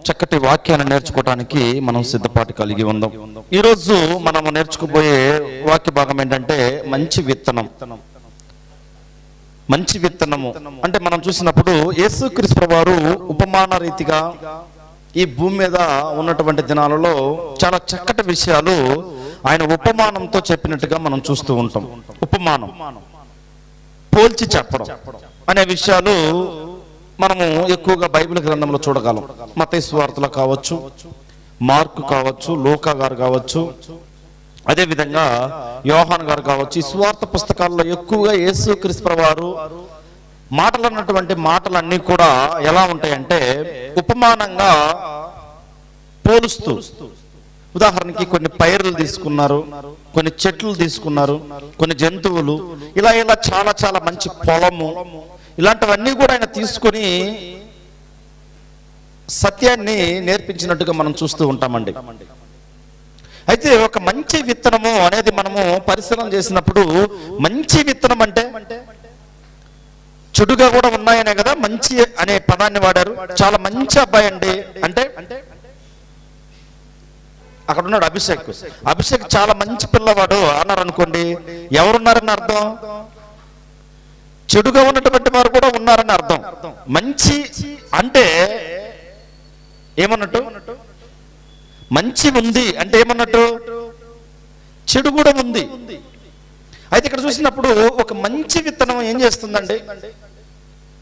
చక్కటి వాక్యాన్ని నేర్చుకోవడానికి మనం సిద్ధపాటు కలిగి ఉందాం. ఈరోజు మనం నేర్చుకోబోయే వాక్య భాగం ఏంటంటే మంచి విత్తనం. మంచి విత్తనము అంటే మనం చూసినప్పుడు యేసుక్రీస్తు వారు ఉపమాన రీతిగా ఈ భూమి మీద ఉన్నటువంటి దినాలలో చాలా చక్కటి విషయాలు ఆయన ఉపమానంతో చెప్పినట్టుగా మనం చూస్తూ ఉంటాం. ఉపమానం, పోల్చి చెప్పడం అనే విషయాలు మనము ఎక్కువగా బైబిల్ గ్రంథంలో చూడగలం. మత్తయి సువార్తలో కావచ్చు, మార్కు కావచ్చు, లూకా గారు కావచ్చు, అదేవిధంగా యోహాను గారు కావచ్చు. ఈ సువార్త పుస్తకాల్లో ఎక్కువగా యేసుక్రీస్తు వారు మాటలన్నటువంటి మాటలన్నీ కూడా ఎలా ఉంటాయంటే ఉపమానంగా పోలుస్తూ, ఉదాహరణకి కొన్ని పైర్లు తీసుకున్నారు, కొన్ని చెట్లు తీసుకున్నారు, కొన్ని జంతువులు, ఇలా ఇలా చాలా చాలా మంచి పొలము, ఇలాంటివన్నీ కూడా ఆయన తీసుకొని సత్యాన్ని నేర్పించినట్టుగా మనం చూస్తూ ఉంటామండి. అయితే ఒక మంచి విత్తనము అనేది మనము పరిశీలన చేసినప్పుడు మంచి విత్తనం అంటే చెడుగా కూడా ఉన్నాయనే కదా మంచి అనే పదాన్ని వాడారు. చాలా మంచి అబ్బాయి అండి అంటే అక్కడ ఉన్నాడు అభిషేక్ చాలా మంచి పిల్లవాడు అన్నారు అనుకోండి, ఎవరున్నారని అర్థం? చెడుగా ఉన్నటువంటి వారు కూడా ఉన్నారని అర్థం. మంచి అంటే ఏమన్నట్టు? మంచి ఉంది అంటే ఏమన్నట్టు? చెడు కూడా ఉంది. అయితే ఇక్కడ చూసినప్పుడు ఒక మంచి విత్తనం ఏం చేస్తుందండి?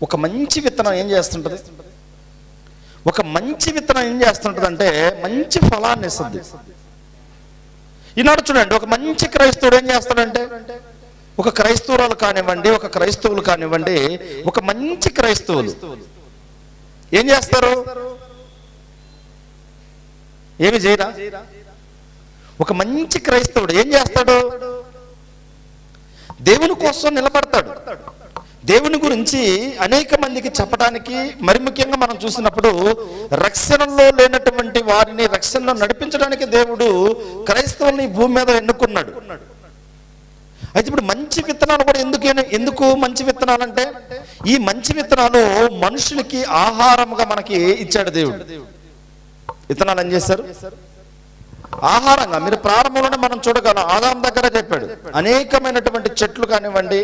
ఒక మంచి విత్తనం ఏం చేస్తుంటది? ఒక మంచి విత్తనం ఏం చేస్తుంటది అంటే మంచి ఫలాన్ని ఇస్తుంది. ఈనాడు చూడండి, ఒక మంచి క్రైస్తవుడు ఏం చేస్తాడంటే, ఒక క్రైస్తవురాలు కానివ్వండి, ఒక క్రైస్తవులు కానివ్వండి, ఒక మంచి క్రైస్తవులు ఏం చేస్తారు? ఏమి చేయరా? ఒక మంచి క్రైస్తవుడు ఏం చేస్తాడు? దేవుని కోసం నిలబడతాడు. దేవుని గురించి అనేక మందికి చెప్పడానికి, మరి ముఖ్యంగా మనం చూసినప్పుడు రక్షణలో లేనటువంటి వారిని రక్షణలో నడిపించడానికి దేవుడు క్రైస్తవుల్ని భూమి మీద ఎన్నుకున్నాడు. అయితే ఇప్పుడు మంచి విత్తనాలు కూడా ఎందుకు మంచి విత్తనాలు అంటే, ఈ మంచి విత్తనాలు మనుషులకి ఆహారంగా మనకి ఇచ్చాడు దేవుడు. విత్తనాలు ఏం చేశారు? ఆహారంగా. మీరు ప్రారంభంలోనే మనం చూడగలం, ఆదాం దగ్గర చెప్పాడు, అనేకమైనటువంటి చెట్లు కానివ్వండి,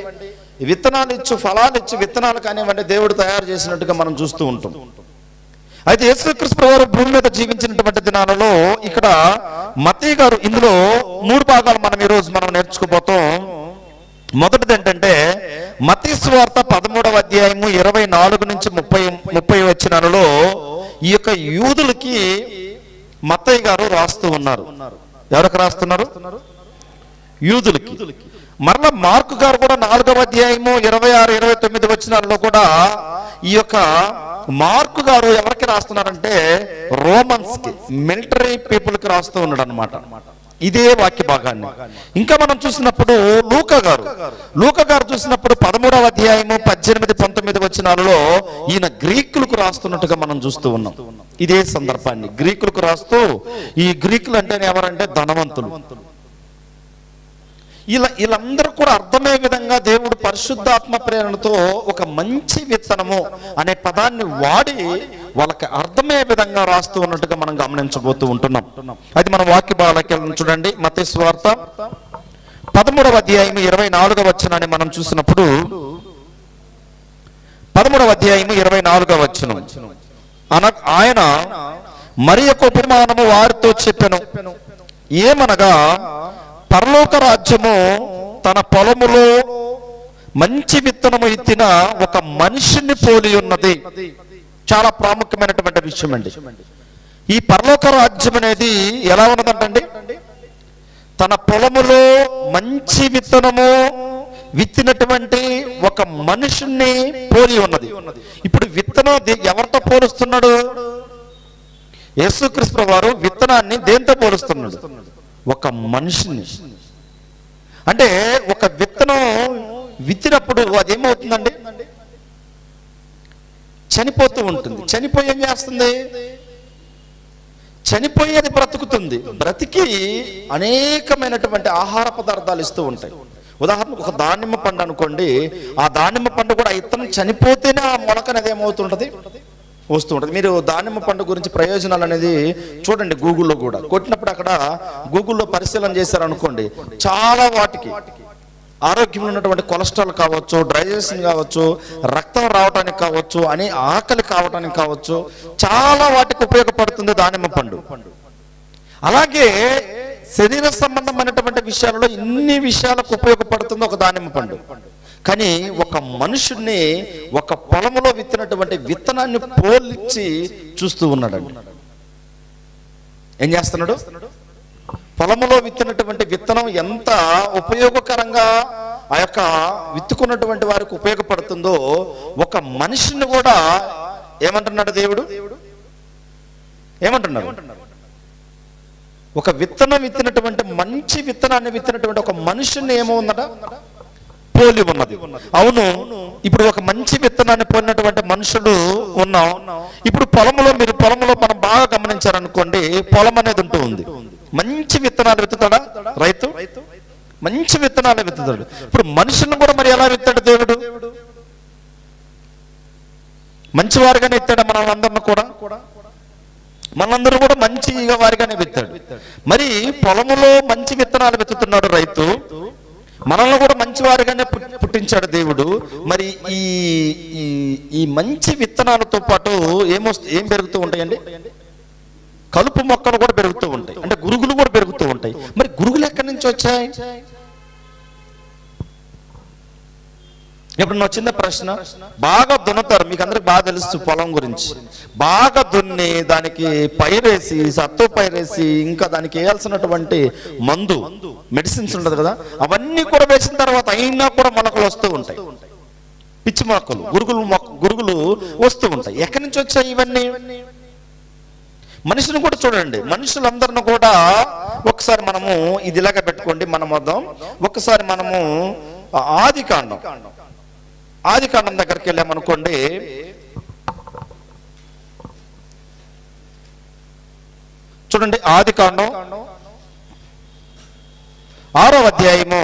విత్తనాలు ఇచ్చు, ఫలాలు ఇచ్చు, విత్తనాలు కానివ్వండి, దేవుడు తయారు చేసినట్టుగా మనం చూస్తూ ఉంటాం. అయితే యేసుక్రీస్తు వారు భూమి మీద జీవించినటువంటి దినాలలో ఇక్కడ మత్తయి గారు ఇందులో 3 భాగాలు మనం ఈరోజు నేర్చుకోబోతాం. మొదటిది ఏంటంటే మత్తయి సువార్త 13వ అధ్యాయము 24 నుంచి 30 వచనాలలో ఈ యొక్క యూదులకి మత్తయి గారు రాస్తూ ఉన్నారు. ఎవరికి రాస్తున్నారు? యూదులకి. మరలా మార్కు గారు కూడా 4వ అధ్యాయము 26, 29 వచనాలలో కూడా ఈ యొక్క మార్కు గారు ఎవరికి రాస్తున్నారంటే రోమన్స్ కి, మిలిటరీ పీపుల్ కి రాస్తూ ఉన్నాడు అనమాట ఇదే వాక్య భాగాన్ని. ఇంకా మనం చూసినప్పుడు లూకా గారు చూసినప్పుడు 13వ అధ్యాయము 18, 19 వచనాలలో ఈయన గ్రీకులకు రాస్తున్నట్టుగా మనం చూస్తూ ఉన్నాం. ఇదే సందర్భాన్ని గ్రీకులకు రాస్తూ, ఈ గ్రీకులు అంటే ఎవరంటే ధనవంతులు. వీళ్ళందరూ కూడా అర్థమయ్యే విధంగా దేవుడు పరిశుద్ధాత్మ ప్రేరణతో ఒక మంచి విత్తనము అనే పదాన్ని వాడి వాళ్ళకి అర్థమయ్యే విధంగా రాస్తూ ఉన్నట్టుగా మనం గమనించబోతూ ఉంటున్నాం. అది మనం వాక్య భాగాలకి చూడండి. మత్తయి సువార్త 13వ అధ్యాయము 24వ వచనాన్ని మనం చూసినప్పుడు 13వ అధ్యాయము 24వ వచనం, ఆయన మరి ఒక ఉపమానము వారితో చెప్పెను, ఏమనగా పరలోక రాజ్యము తన పొలములో మంచి విత్తనము ఎత్తిన ఒక మనిషిని పోలి ఉన్నది. చాలా ప్రాముఖ్యమైనటువంటి విషయం అండి. ఈ పరలోక రాజ్యం అనేది ఎలా ఉన్నదంటండి, తన పొలములో మంచి విత్తనము విత్తినటువంటి ఒక మనిషిని పోలి ఉన్నది. ఇప్పుడు విత్తనం ఎవరితో పోలుస్తున్నాడు? యేసుక్రీస్తు వారు విత్తనాన్ని దేంతో పోలుస్తున్నాడు? ఒక మనిషిని. అంటే ఒక విత్తనం విత్తినప్పుడు అదేమవుతుందండి? చనిపోతూ ఉంటుంది. చనిపోయి ఏం చేస్తుంది? చనిపోయేది బ్రతుకుతుంది. బ్రతికి అనేకమైనటువంటి ఆహార పదార్థాలు ఇస్తూ ఉంటాయి. ఉదాహరణకు ఒక దానిమ్మ పండు అనుకోండి, ఆ దానిమ్మ పండు కూడా ఆ విత్తనం చనిపోతేనే ఆ మొలక అనేది ఏమవుతుంటది? వస్తూ ఉంటుంది. మీరు దానిమ్మ పండు గురించి ప్రయోజనాలు అనేది చూడండి, గూగుల్లో కూడా కొట్టినప్పుడు అక్కడ గూగుల్లో పరిశీలన చేశారనుకోండి, చాలా వాటికి ఆరోగ్యంలో ఉన్నటువంటి కొలెస్ట్రాల్ కావచ్చు, డైజెషన్ కావచ్చు, రక్తం రావడానికి కావచ్చు, అని ఆకలి కావడానికి కావచ్చు, చాలా వాటికి ఉపయోగపడుతుంది దానిమ్మ పండు. అలాగే శరీర సంబంధమైనటువంటి విషయాలలో ఇన్ని విషయాలకు ఉపయోగపడుతుంది ఒక దానిమ్మ పండు. కానీ ఒక మనుషుణ్ణి ఒక పొలంలో విత్తినటువంటి విత్తనాన్ని పోల్చి చూస్తూ ఉన్నాడండి. ఏం చేస్తున్నాడు? పొలంలో విత్తినటువంటి విత్తనం ఎంత ఉపయోగకరంగా ఆ యొక్క విత్తుకున్నటువంటి వారికి ఉపయోగపడుతుందో ఒక మనిషిని కూడా ఏమంటున్నాడు దేవుడు? ఏమంటున్నాడు? ఒక విత్తనం విత్తినటువంటి, మంచి విత్తనాన్ని విత్తినటువంటి ఒక మనుషుని ఏమో ఉందట, పోలి ఉన్నది. అవును, ఇప్పుడు ఒక మంచి విత్తనాన్ని పోలినటువంటి మనుషులు ఉన్నాం. ఇప్పుడు మీరు పొలంలో మనం బాగా గమనించారనుకోండి, పొలం అనేది ఉంటూ ఉంది. మంచి విత్తనాలు విత్తుతాడా రైతు? మంచి విత్తనాలు విత్తుతాడు. ఇప్పుడు మనుషులను కూడా మరి ఎలా విత్తాడు దేవుడు? మంచివారుగానే విత్తాడు మనందరిని కూడా. మనందరూ కూడా మంచిగా వారిగానే విత్తాడు. మరి పొలములో మంచి విత్తనాలు విత్తుతున్నాడు రైతు, మనల్ని కూడా మంచివారిగానే పుట్టించాడు దేవుడు. మరి ఈ మంచి విత్తనాలతో పాటు ఏం పెరుగుతూ ఉంటాయండి? కలుపు మొక్కలు కూడా పెరుగుతూ ఉంటాయి, అంటే గురుగులు కూడా పెరుగుతూ ఉంటాయి. మరి గురుగులు ఎక్కడి నుంచి వచ్చాయి? ఇప్పుడు నా చిన్న ప్రశ్న, బాగా దున్నుతారు, మీకు అందరికి బాగా తెలుసు పొలం గురించి. బాగా దున్ని దానికి పైరేసి, సత్తు పైరేసి, ఇంకా దానికి వేయాల్సినటువంటి మందు, మెడిసిన్స్ ఉండదు కదా, అవన్నీ కూడా వేసిన తర్వాత అయినా కూడా మొలకలు వస్తూ ఉంటాయి, పిచ్చి మొక్కలు, గురుగులు వస్తూ ఉంటాయి. ఎక్కడి నుంచి వచ్చాయి ఇవన్నీ? మనుషులు కూడా చూడండి, మనుషులందరిని కూడా ఒకసారి మనము ఇది ఇలాగ పెట్టుకోండి, మనం వద్దాం ఒకసారి మనము ఆది కాండం దగ్గరికి వెళ్ళామనుకోండి. చూడండి, ఆది కాండం 6వ అధ్యాయము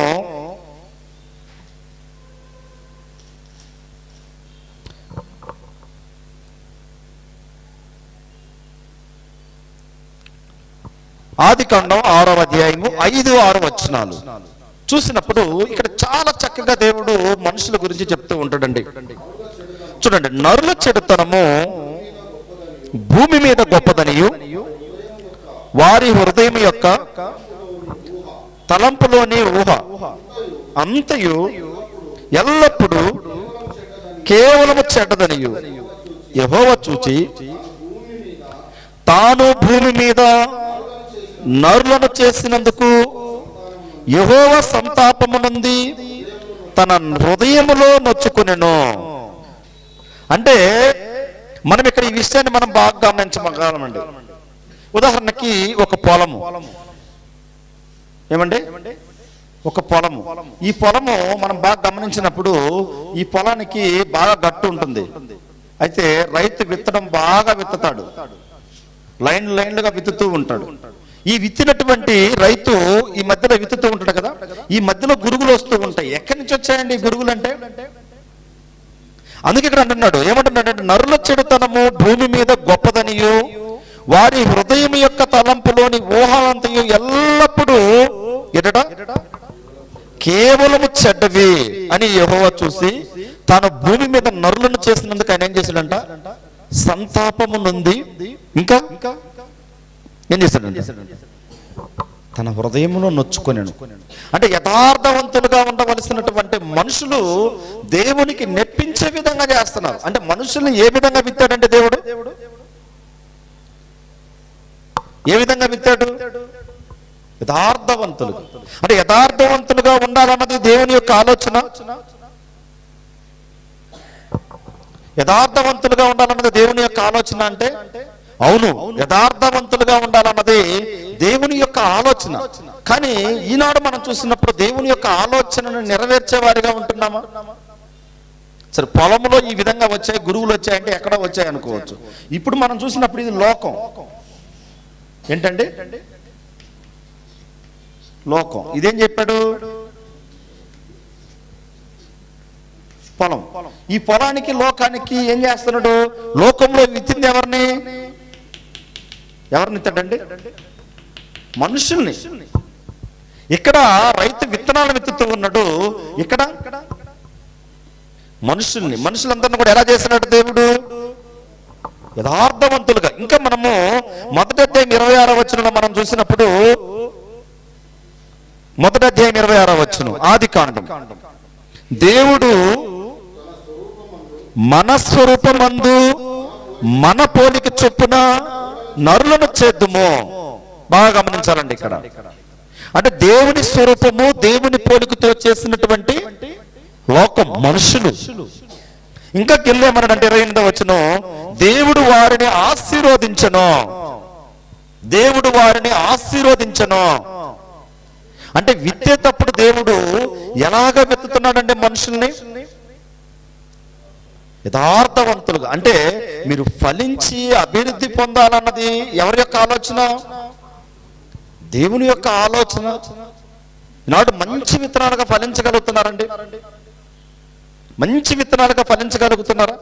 6వ అధ్యాయము 5-6 వచనాలు చూసినప్పుడు ఇక్కడ చాలా చక్కగా దేవుడు మనుషుల గురించి చెప్తూ ఉంటాడండి. చూడండి, నరుల చెడుతనము భూమి మీద గొప్పదనియు, వారి హృదయం యొక్క తలంపులోని ఊహ అంతయు ఎల్లప్పుడూ కేవలము చెడ్డదనియు యెహోవా చూచి తాను భూమి మీద నరులను చేసినందుకు యెహోవా సంతాపమునంది తన హృదయములో నొచ్చుకొనెను. అంటే మనం ఇక్కడ ఈ విషయాన్ని మనం బాగా గమనించగలమండి. ఉదాహరణకి ఒక పొలము, ఏమండి, ఒక పొలము. ఈ పొలము మనం బాగా గమనించినప్పుడు ఈ పొలానికి బాగా గట్టు ఉంటుంది. అయితే రైతు విత్తడం బాగా విత్తుతాడు, లైన్లుగా విత్తుతూ ఉంటాడు. ఈ విత్తినటువంటి రైతు ఈ మధ్యలో విత్తుతూ ఉంటాడు కదా, ఈ మధ్యలో గురుగులు వస్తూ ఉంటాయి. ఎక్కడి నుంచి వచ్చాయండి గురుగులు అంటే? అందుకే ఇక్కడ అంటున్నాడు, ఏమంటున్నాడంటే నరుల చెడుతనము భూమి మీద గొప్పదనియు, వారి హృదయం యొక్క తలంపులోని ఊహాలంతయు ఎల్లప్పుడూ ఎడట కేవలము చెడ్డవి అని యెహోవా చూసి తాను భూమి మీద నరులను చేసినందుకు ఆయన ఏం చేశాడంట? సంతాపము నొంది ఇంకా ఏం చేశాడంటే తన హృదయంలో నొచ్చుకొనెను. అంటే యథార్థవంతులుగా ఉండవలసినటువంటి మనుషులు దేవునికి నెప్పించే విధంగా చేస్తున్నారు. అంటే మనుషుల్ని ఏ విధంగా విత్తాడంటే దేవుడు? ఏ విధంగా విత్తాడు? యథార్థవంతులు. అంటే యథార్థవంతులుగా ఉండాలన్నది దేవుని యొక్క ఆలోచన. యథార్థవంతులుగా ఉండాలన్నది దేవుని యొక్క ఆలోచన అంటే అవును, యథార్థవంతులుగా ఉండాలన్నది దేవుని యొక్క ఆలోచన. కానీ ఈనాడు మనం చూసినప్పుడు దేవుని యొక్క ఆలోచనను నెరవేర్చే వారిగా ఉంటున్నామా? సరే, పొలంలో ఈ విధంగా వచ్చాయి, గురువులు వచ్చాయంటే ఎక్కడ వచ్చాయి అనుకోవచ్చు. ఇప్పుడు మనం చూసినప్పుడు ఇది లోకం. ఏంటండి లోకం? ఇదేం చెప్పాడు? పొలం. ఈ పొలానికి లోకానికి ఏం చేస్తున్నాడు? లోకంలో విత్తింది ఎవరిని విత్తాడండి? మనుషుల్ని. ఇక్కడ రైతు విత్తనాలు విత్తుతూ ఉన్నాడు, ఇక్కడ మనుషులందరినీ కూడా ఎలా చేస్తున్నాడు దేవుడు? యథార్థవంతులుగా. ఇంకా మనము మొదటి అధ్యాయం 26వ వచనంలో మనం చూసినప్పుడు, మొదటి అధ్యాయం 26వ వచనం, ఆదికాండం, దేవుడు మన స్వరూపమందు మన పోలిక చొప్పున నరులను చేద్దుము. బాగా గమనించాలండి ఇక్కడ. అంటే దేవుని స్వరూపము, దేవుని పోలికతో చేసినటువంటి లోకం, మనుషులు. ఇంకా కెళ్ళేమన్నాడంటే 28వ వచనం, దేవుడు వారిని ఆశీర్వదించను. అంటే విత్తేటప్పుడు దేవుడు ఎలాగ విత్తుతున్నాడంటే మనుషుల్ని యథార్థవంతులుగా. అంటే మీరు ఫలించి అభివృద్ధి పొందాలన్నది ఎవరి యొక్క ఆలోచన? దేవుని యొక్క ఆలోచన. ఈనాడు మంచి విత్తనాలుగా ఫలించగలుగుతున్నారండి? మంచి విత్తనాలుగా ఫలించగలుగుతున్నారా?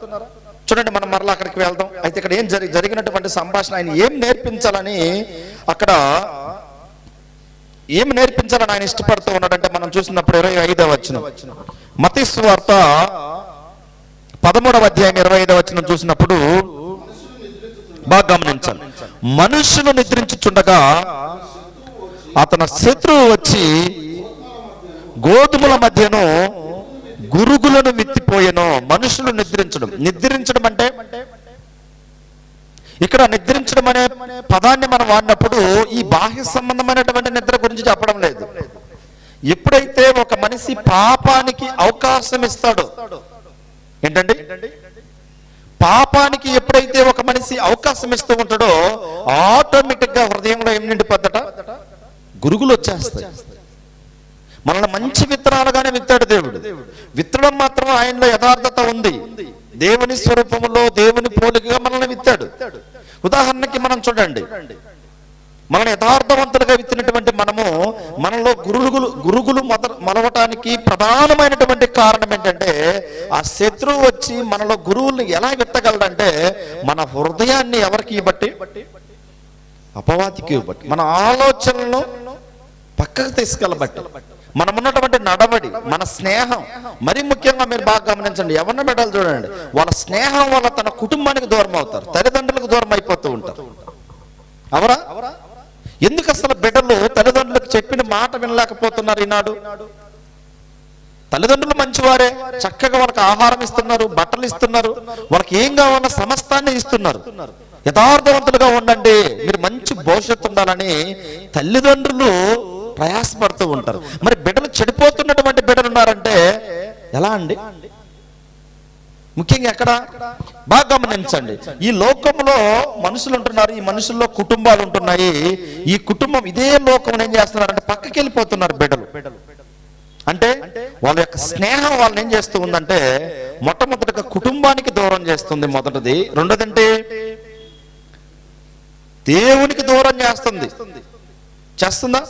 చూడండి, మనం మరలా అక్కడికి వెళ్దాం. అయితే ఇక్కడ ఏం జరిగినటువంటి సంభాషణ, ఆయన ఏం నేర్పించాలని ఆయన ఇష్టపడుతూ ఉన్నాడంటే మనం చూసినప్పుడు 25వ వచనం, మత్తయి సువార్త 13వ అధ్యాయం 25వ వచనం చూసినప్పుడు బాగా గమనించాలి. మనుషులు నిద్రించుచుండగా అతని శత్రువు వచ్చి గోధుమల మధ్యను గురుగులను విత్తిపోయెను. మనుషులు నిద్రించడం అంటే ఇక్కడ నిద్రించడం అనే పదాన్ని మనం వాడినప్పుడు ఈ బాహ్య సంబంధమైనటువంటి నిద్ర గురించి చెప్పడం లేదు. ఎప్పుడైతే ఒక మనిషి పాపానికి అవకాశం ఇస్తాడో, ఏంటండి, పాపానికి ఎప్పుడైతే ఒక మనిషి అవకాశం ఇస్తూ ఉంటాడో ఆటోమేటిక్ గా హృదయంలో ఏం నిండిపోద్దట? గురుగులు వచ్చేస్తాయి. మనల్ని మంచి విత్తనాలుగానే విత్తాడు దేవుడు. విత్తడం మాత్రం ఆయనలో యథార్థత ఉంది. దేవుని స్వరూపంలో దేవుని పోలికగా మనల్ని విత్తాడు. ఉదాహరణకి మనం చూడండి, మనల్ని యథార్థవంతులుగా విత్తినటువంటి మనలో గురుగులు మొలవటానికి ప్రధానమైనటువంటి కారణం ఏంటంటే, ఆ శత్రువు వచ్చి మనలో గురువుల్ని ఎలా విత్తగలడంటే మన హృదయాన్ని ఎవరికి ఇవ్వబట్టి? అపవాదికి ఇవ్వబట్టి. మన ఆలోచనలను పక్కకు తీసుకెళ్ళబట్టి, మనం ఉన్నటువంటి నడవడి, మన స్నేహం, మరి ముఖ్యంగా మీరు బాగా గమనించండి, ఎవరిని బిడ్డలు చూడండి, వాళ్ళ స్నేహం వల్ల తన కుటుంబానికి దూరం అవుతారు, తల్లిదండ్రులకు దూరం అయిపోతూ ఉంటారు. అవరా? ఎందుకు అసలు బిడ్డలు తల్లిదండ్రులకు చెప్పిన మాట వినలేకపోతున్నారు ఈనాడు? తల్లిదండ్రులు మంచివారే, చక్కగా వాళ్ళకి ఆహారం ఇస్తున్నారు, బట్టలు ఇస్తున్నారు, వాళ్ళకి ఏం కావాలన్నా సమస్తాన్ని ఇస్తున్నారు. యథార్థవంతులుగా ఉండండి, మీరు మంచి భవిష్యత్తు ఉండాలని తల్లిదండ్రులు ప్రయాసపడుతూ ఉంటారు. మరి బిడ్డలు చెడిపోతున్నటువంటి బిడ్డలు ఉన్నారంటే ఎలా అండి? ముఖ్యంగా ఎక్కడ? బాగా గమనించండి, ఈ లోకంలో మనుషులు ఉంటున్నారు, ఈ మనుషుల్లో కుటుంబాలు ఉంటున్నాయి. ఈ కుటుంబం ఇదే లోకం ఏం చేస్తున్నారంటే పక్కకి వెళ్ళిపోతున్నారు బిడ్డలు. అంటే వాళ్ళ యొక్క స్నేహం వాళ్ళని ఏం చేస్తూ ఉందంటే, మొట్టమొదటిగా కుటుంబానికి దూరం చేస్తుంది, మొదటిది. రెండోదంటే దేవునికి దూరం చేస్తుందా?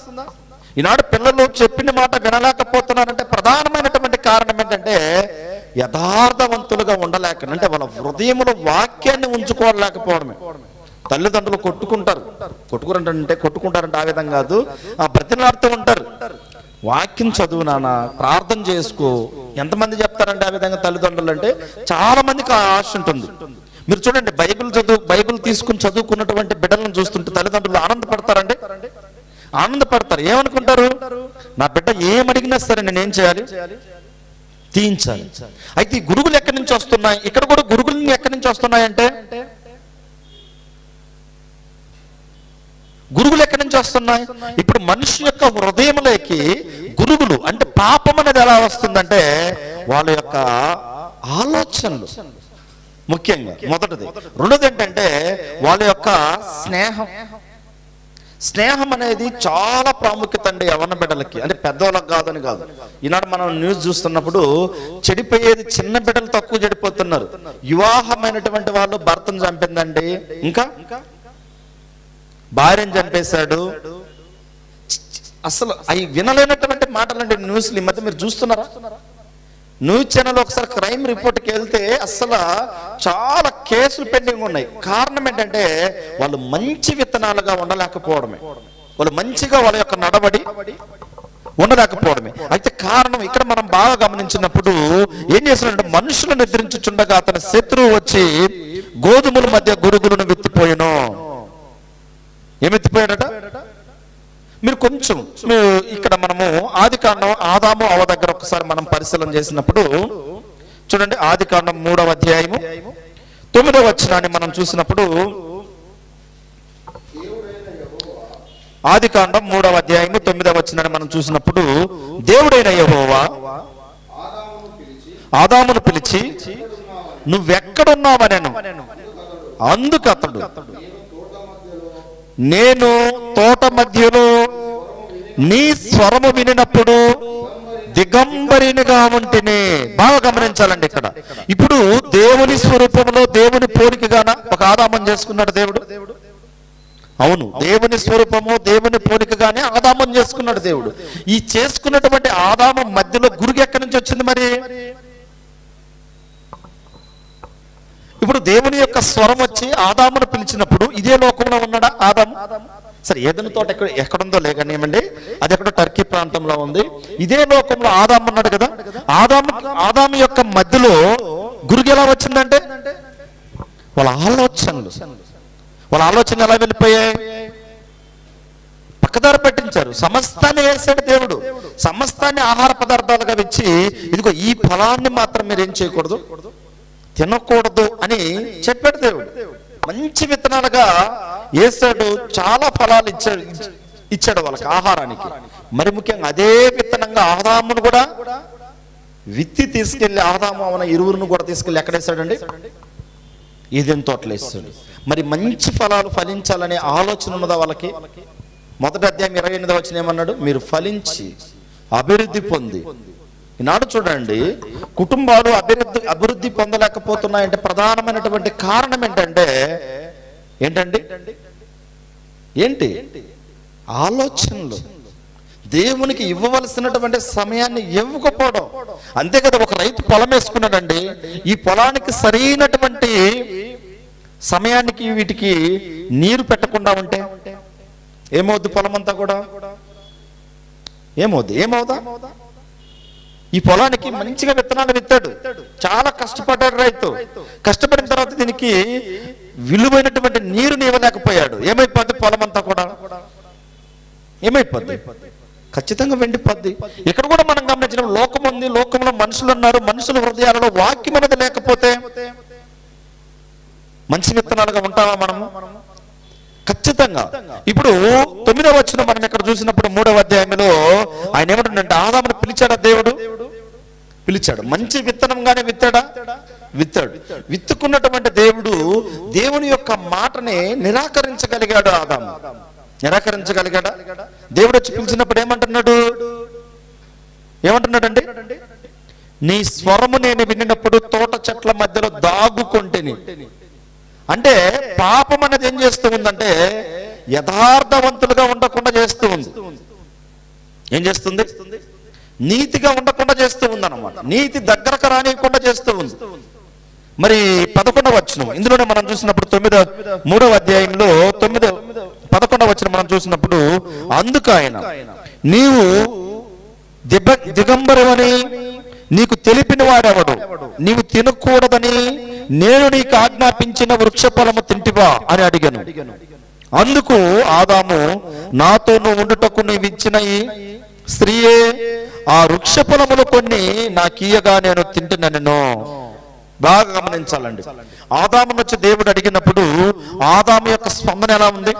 ఈనాడు పిల్లలు చెప్పిన మాట వినలేకపోతున్నారంటే ప్రధానమైనటువంటి కారణం ఏంటంటే యథార్థవంతులుగా ఉండలేక, అంటే వాళ్ళ హృదయంలో వాక్యాన్ని ఉంచుకోలేకపోవడమే. తల్లిదండ్రులు కొట్టుకుంటారంటే ఆ విధంగా కాదు, బ్రతిలాడుతూ ఉంటారు, వాక్యం చదువు నాన్న, ప్రార్థన చేసుకో. ఎంతమంది చెప్తారంటే ఆ విధంగా తల్లిదండ్రులు? అంటే చాలా మందికి ఆ ఆశ ఉంటుంది. మీరు చూడండి, బైబిల్ తీసుకుని చదువుకున్నటువంటి బిడ్డలను చూస్తుంటే తల్లిదండ్రులు ఆనందపడతారండి. ఏమనుకుంటారు? నా బిడ్డ ఏమడిగినా సరే నేనేం చేయాలి? తీయించాలి. అయితే ఈ గురుగులు ఎక్కడి నుంచి వస్తున్నాయి? ఇక్కడ కూడా గురుగులు ఎక్కడి నుంచి వస్తున్నాయంటే, గురుగులు ఎక్కడి నుంచి వస్తున్నాయి? ఇప్పుడు మనిషి యొక్క హృదయంలోకి గురుగులు అంటే పాపం అనేది ఎలా వస్తుందంటే వాళ్ళ యొక్క ఆలోచనలు ముఖ్యంగా మొదటిది. రెండోది ఏంటంటే వాళ్ళ యొక్క స్నేహం అనేది చాలా ప్రాముఖ్యత అండి యవ్వన బిడ్డలకి. అంటే పెద్దవాళ్ళకి కాదని కాదు. ఈనాడు మనం న్యూస్ చూస్తున్నప్పుడు చెడిపోయేది చిన్న బిడ్డలు తక్కువ చెడిపోతున్నారు. వివాహమైనటువంటి వాళ్ళు భర్తను చంపిందండి, ఇంకా భార్యను చంపేశాడు. అసలు అవి వినలేనటువంటి మాటలండి న్యూస్లు ఈ మధ్య మీరు చూస్తున్నారా? న్యూస్ ఛానల్ ఒకసారి క్రైమ్ రిపోర్ట్కి వెళ్తే అసలు చాలా కేసులు పెండింగ్ ఉన్నాయి. కారణం ఏంటంటే వాళ్ళు మంచి విత్తనాలుగా ఉండలేకపోవడమే, వాళ్ళు మంచిగా వాళ్ళ యొక్క నడవడి ఉండలేకపోవడమే. అయితే కారణం ఇక్కడ మనం బాగా గమనించినప్పుడు ఏం చేస్తున్నాడంటే, మనుషులు నిద్రించుచుండగా అతని శత్రువు వచ్చి గోధుమల మధ్య గురుగులను విత్తిపోయాను. ఏమెత్తిపోయాడట? మీరు కొంచెం ఇక్కడ మనము ఆదికాండం ఆదాము అవ్వ దగ్గర ఒకసారి మనం పరిశీలన చేసినప్పుడు చూడండి, ఆదికాండం 3వ అధ్యాయము 9వ వచనాన్ని మనం చూసినప్పుడు, ఆదికాండం 3వ అధ్యాయము 9వ వచనాన్ని మనం చూసినప్పుడు, దేవుడైన యెహోవా ఆదామును పిలిచి నువ్వెక్కడున్నావనెను. అందుకు అతడు, నేను తోట మధ్యలో నీ స్వరము వినినప్పుడు దిగంబరినిగా ఉంటిని. బాగా గమనించాలండి ఇక్కడ. ఇప్పుడు దేవుని స్వరూపంలో దేవుని పోలికగాన ఒక ఆదామం చేసుకున్నాడు దేవుడు. అవును, దేవుని స్వరూపము దేవుని పోలికగానే ఆదామం చేసుకున్నాడు దేవుడు. ఈ చేసుకున్నటువంటి ఆదామం మధ్యలో గురుగు ఎక్కడి నుంచి వచ్చింది మరి? ఇప్పుడు దేవుని యొక్క స్వరం వచ్చి ఆదామును పిలిచినప్పుడు ఇదే లోకంలో ఉన్నాడా ఆదాము? సరే, ఏదైనా తోట ఎక్కడుందో లేకనేమండి, అది ఎక్కడో టర్కీ ప్రాంతంలో ఉంది. ఇదే లోకంలో ఆదాము ఉన్నాడు కదా. ఆదాము యొక్క మధ్యలో గురుగు ఎలా వచ్చిందంటే వాళ్ళ ఆలోచనలు ఎలా వెళ్ళిపోయాయి? పక్కదారి పట్టించారు. సమస్తాన్ని వేసాడు దేవుడు, సమస్తాన్ని ఆహార పదార్థాలుగా వచ్చి, ఇదిగో ఈ ఫలాన్ని మాత్రం మీరు ఏం చేయకూడదు, తినకూడదు అని చెప్పాడు దేవుడు. మంచి విత్తనాలుగా వేసాడు, చాలా ఫలాలు ఇచ్చాడు వాళ్ళకి ఆహారానికి. మరి ముఖ్యంగా అదే విత్తనంగా ఆదామును కూడా విత్తి తీసుకెళ్లి, ఆదాము అవన ఇరువురును కూడా తీసుకెళ్లి ఎక్కడ వేసాడండి? ఏదైనా తోటలు వేసాడు. మరి మంచి ఫలాలు ఫలించాలనే ఆలోచన ఉన్నదా వాళ్ళకి? మొదటి అధ్యాయం 28వ వచనం ఏమన్నాడు? మీరు ఫలించి అభివృద్ధి పొంది. ఈనాడు చూడండి, కుటుంబాలు అభివృద్ధి పొందలేకపోతున్నాయంటే ప్రధానమైనటువంటి కారణం ఏంటండి? ఆలోచనలు. దేవునికి ఇవ్వవలసినటువంటి సమయాన్ని ఇవ్వకపోవడం. అంతే కదా, ఒక రైతు పొలం వేసుకున్నాడండి, ఈ పొలానికి సరైనటువంటి సమయానికి వీటికి నీరు పెట్టకుండా ఉంటే ఏమవుద్ది? పొలం అంతా కూడా ఏమవుదా? ఈ పొలానికి మంచిగా విత్తనాలు విత్తాడు, చాలా కష్టపడ్డాడు రైతు. కష్టపడిన తర్వాత దీనికి విలువైనటువంటి నీరుని ఇవ్వలేకపోయాడు. ఏమైపోద్ది? పొలం అంతా కూడా ఏమైపోద్ది? ఖచ్చితంగా వెండిపోద్ది. ఇక్కడ కూడా మనం గమనించిన లోకం ఉంది, లోకంలో మనుషులు ఉన్నారు, మనుషుల హృదయాలలో వాక్యం అనేది లేకపోతే మంచి విత్తనాలుగా ఉంటామా మనము? ఖచ్చితంగా. ఇప్పుడు 9వ వచనం మనం ఇక్కడ చూసినప్పుడు 3వ అధ్యాయంలో ఆయన ఏమంటుందంటే, ఆదామును పిలిచాడా దేవుడు? పిలిచాడు. మంచి విత్తనంగానే విత్తాడు. విత్తుకున్నటువంటి దేవుడు దేవుని యొక్క మాటని నిరాకరించగలిగాడు. ఆదాము నిరాకరించగలిగాడా? దేవుడు వచ్చి పిలిచినప్పుడు ఏమంటున్నాడండి? నీ స్వరము నేను వినినప్పుడు తోట చెట్ల మధ్యలో దాగుకొంటిని. అంటే పాపం అనేది ఏం చేస్తూ ఉందంటే యథార్థవంతులుగా ఉండకుండా చేస్తూ ఉంది. ఏం చేస్తుంది? నీతిగా ఉండకుండా చేస్తూ ఉంది అన్నమాట. నీతి దగ్గరకు రానియకుండా చేస్తూ ఉంది. మరి 11వ వచనం ఇందులోనే మనం చూసినప్పుడు 3వ అధ్యాయంలో 11వ వచనం మనం చూసినప్పుడు, అందుకు ఆయన, నీవు దిగంబరమని నీకు తెలిపిన వాడెవడు? నీవు తినకూడదని నేను నీకు ఆజ్ఞాపించిన వృక్ష ఫలము తింటివా అని అడిగాను. అందుకు ఆదాము, నాతో నువ్వు ఉండుటకు నీవిచ్చిన ఈ స్త్రీయే ఆ వృక్ష ఫలములు కొన్ని నాకీయగా నేను తింటున్నాను. బాగా గమనించాలండి. ఆదామును వచ్చి దేవుడు అడిగినప్పుడు ఆదాము యొక్క స్పందన ఎలా ఉంది?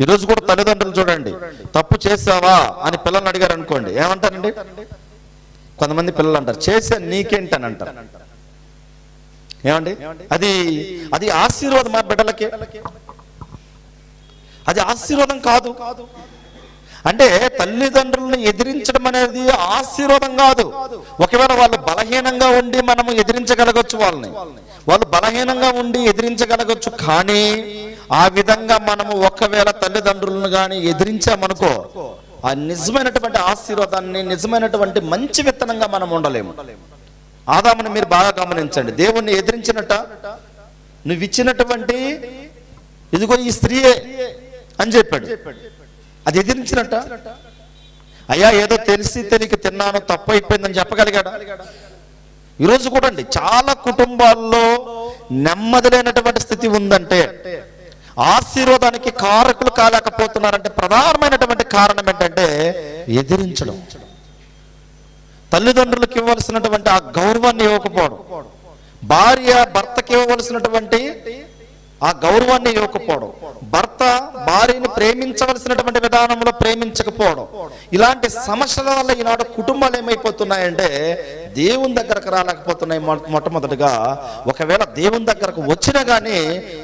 ఈరోజు కూడా తల్లిదండ్రులు చూడండి, తప్పు చేసావా అని పిల్లల్ని అడిగారు అనుకోండి, ఏమంటారండి? కొంతమంది పిల్లలు అంటారు, చేసే నీకేంటని అంటారు. ఏమండి? అది ఆశీర్వాదం మా బిడ్డలకి? అది ఆశీర్వాదం కాదు. అంటే తల్లిదండ్రులను ఎదిరించడం అనేది ఆశీర్వాదం కాదు. ఒకవేళ వాళ్ళు బలహీనంగా ఉండి మనము ఎదిరించగలగొచ్చు, వాళ్ళు బలహీనంగా ఉండి ఎదిరించగలగొచ్చు. కానీ ఆ విధంగా మనము ఒకవేళ తల్లిదండ్రులను కానీ ఎదిరించామనుకో, ఆ నిజమైనటువంటి ఆశీర్వాదాన్ని, నిజమైనటువంటి మంచి విత్తనంగా మనం ఉండలేము. ఆదాముని మీరు బాగా గమనించండి. దేవుణ్ణి ఎదిరించినట్ట, నువ్వు ఇచ్చినటువంటి ఇదిగో ఈ స్త్రీయే అని చెప్పాడు. అది ఎదిరించినట్ట? అయ్యా ఏదో తెలిసి తెలియక తిన్నాను, తప్పు అయిపోయిందని చెప్పగలిగాడా? ఈరోజు కూడా అండి చాలా కుటుంబాల్లో నెమ్మది లేనటువంటి స్థితి ఉందంటే, ఆశీర్వాదానికి కారకులు కాలేకపోతున్నారంటే ప్రధానమైనటువంటి కారణం ఏంటంటే ఎదిరించడం. తల్లిదండ్రులకు ఇవ్వవలసినటువంటి ఆ గౌరవాన్ని ఇవ్వకపోవడం, భార్య భర్తకి ఇవ్వవలసినటువంటి ఆ గౌరవాన్ని ఇవ్వకపోవడం, భర్త భార్యను ప్రేమించవలసినటువంటి విధానంలో ప్రేమించకపోవడం, ఇలాంటి సమస్యల వల్ల ఈనాడు కుటుంబాలు ఏమైపోతున్నాయంటే దేవుని దగ్గరకు రాలేకపోతున్నాయి. మొట్టమొదటిగా ఒకవేళ దేవుని దగ్గరకు వచ్చినా కానీ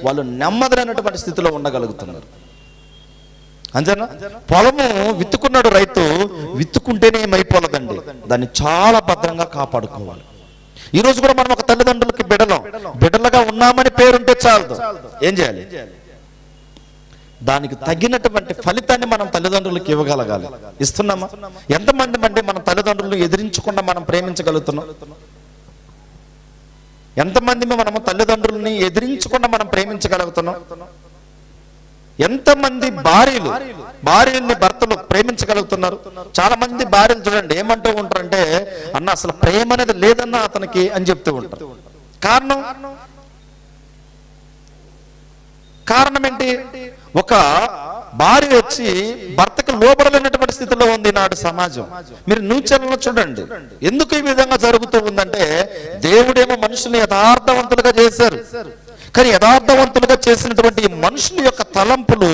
వాళ్ళు నెమ్మదినటువంటి స్థితిలో ఉండగలుగుతున్నారు. అంతేనా? పొలము విత్తుకున్నాడు రైతు, విత్తుకుంటేనే ఏమైపోలేదండి, దాన్ని చాలా భద్రంగా కాపాడుకోవాలి. ఈ రోజు కూడా మనం ఒక తల్లిదండ్రులకి బిడ్డలుగా ఉన్నామని పేరుంటే చాలదు. ఏం చేయాలి? దానికి తగినటువంటి ఫలితాన్ని మనం తల్లిదండ్రులకు ఇవ్వగలగాలి. ఇస్తున్నామా? ఎంతమంది మంది మన తల్లిదండ్రులను ఎదిరించకుండా మనం ప్రేమించగలుగుతున్నాం? ఎంతమంది మనము తల్లిదండ్రులని ఎదిరించకుండా మనం ప్రేమించగలుగుతున్నాం? ఎంతమంది భార్యల్ని భర్తలు ప్రేమించగలుగుతున్నారు? చాలా మంది భార్యలు చూడండి ఏమంటూ ఉంటారంటే, అన్న అసలు ప్రేమ అనేది లేదన్నా అతనికి అని చెప్తూ ఉంటారు. కారణం ఏంటి? ఒక భార్య వచ్చి భర్తకు లోబడలేనటువంటి స్థితిలో ఉంది నాడు సమాజం. మీరు న్యూచర్లలో చూడండి ఎందుకు ఈ విధంగా జరుగుతూ ఉందంటే, దేవుడేమో మనుషుల్ని యథార్థవంతులుగా చేశారు, కానీ యథార్థవంతులుగా చేసినటువంటి ఈ మనుషుల యొక్క తలంపులు,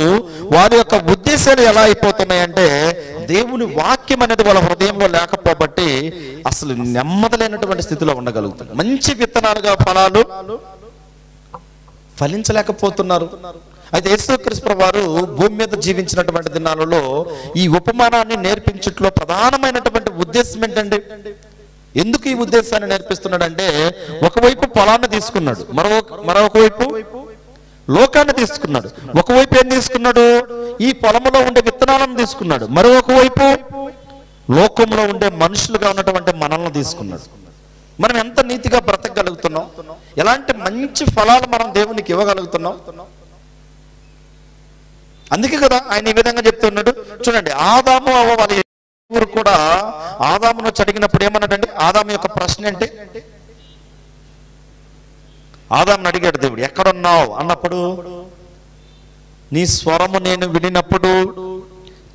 వారి యొక్క ఉద్దేశాలు ఎలా అయిపోతున్నాయంటే దేవుని వాక్యం అనేది వాళ్ళ హృదయంలో లేకపోబట్టి అసలు నెమ్మదలేనటువంటి స్థితిలో ఉండగలుగుతుంది. మంచి విత్తనాలుగా ఫలాలు ఫలించలేకపోతున్నారు. అయితే యేసుక్రీస్తు వారు భూమి మీద జీవించినటువంటి దినాలలో ఈ ఉపమానాన్ని నేర్పించట్లో ప్రధానమైనటువంటి ఉద్దేశం ఏంటండి? ఎందుకు ఈ ఉద్దేశాన్ని నేర్పిస్తున్నాడంటే, ఒకవైపు పొలాన్ని తీసుకున్నాడు, మరొక వైపు లోకాన్ని తీసుకున్నాడు. ఒకవైపు ఏం తీసుకున్నాడు? ఈ పొలంలో ఉండే విత్తనాలను తీసుకున్నాడు. మరొక వైపు లోకంలో ఉండే మనుషులుగా ఉన్నటువంటి మనల్ని తీసుకున్నాడు. మనం ఎంత నీతిగా బ్రతకగలుగుతున్నాం? ఎలాంటి మంచి ఫలాలు మనం దేవునికి ఇవ్వగలుగుతున్నాం? అందుకే కదా ఆయన ఈ విధంగా చెప్తున్నాడు. చూడండి, ఆదాము అవ్వ వాళ్ళ ఊరు కూడా ఆదామును అడిగినప్పుడు ఏమన్నాడండి? ఆదాము యొక్క ప్రశ్న ఏంటి? ఆదామును అడిగాడు దేవుడు, ఎక్కడున్నావు అన్నప్పుడు, నీ స్వరము నేను వినినప్పుడు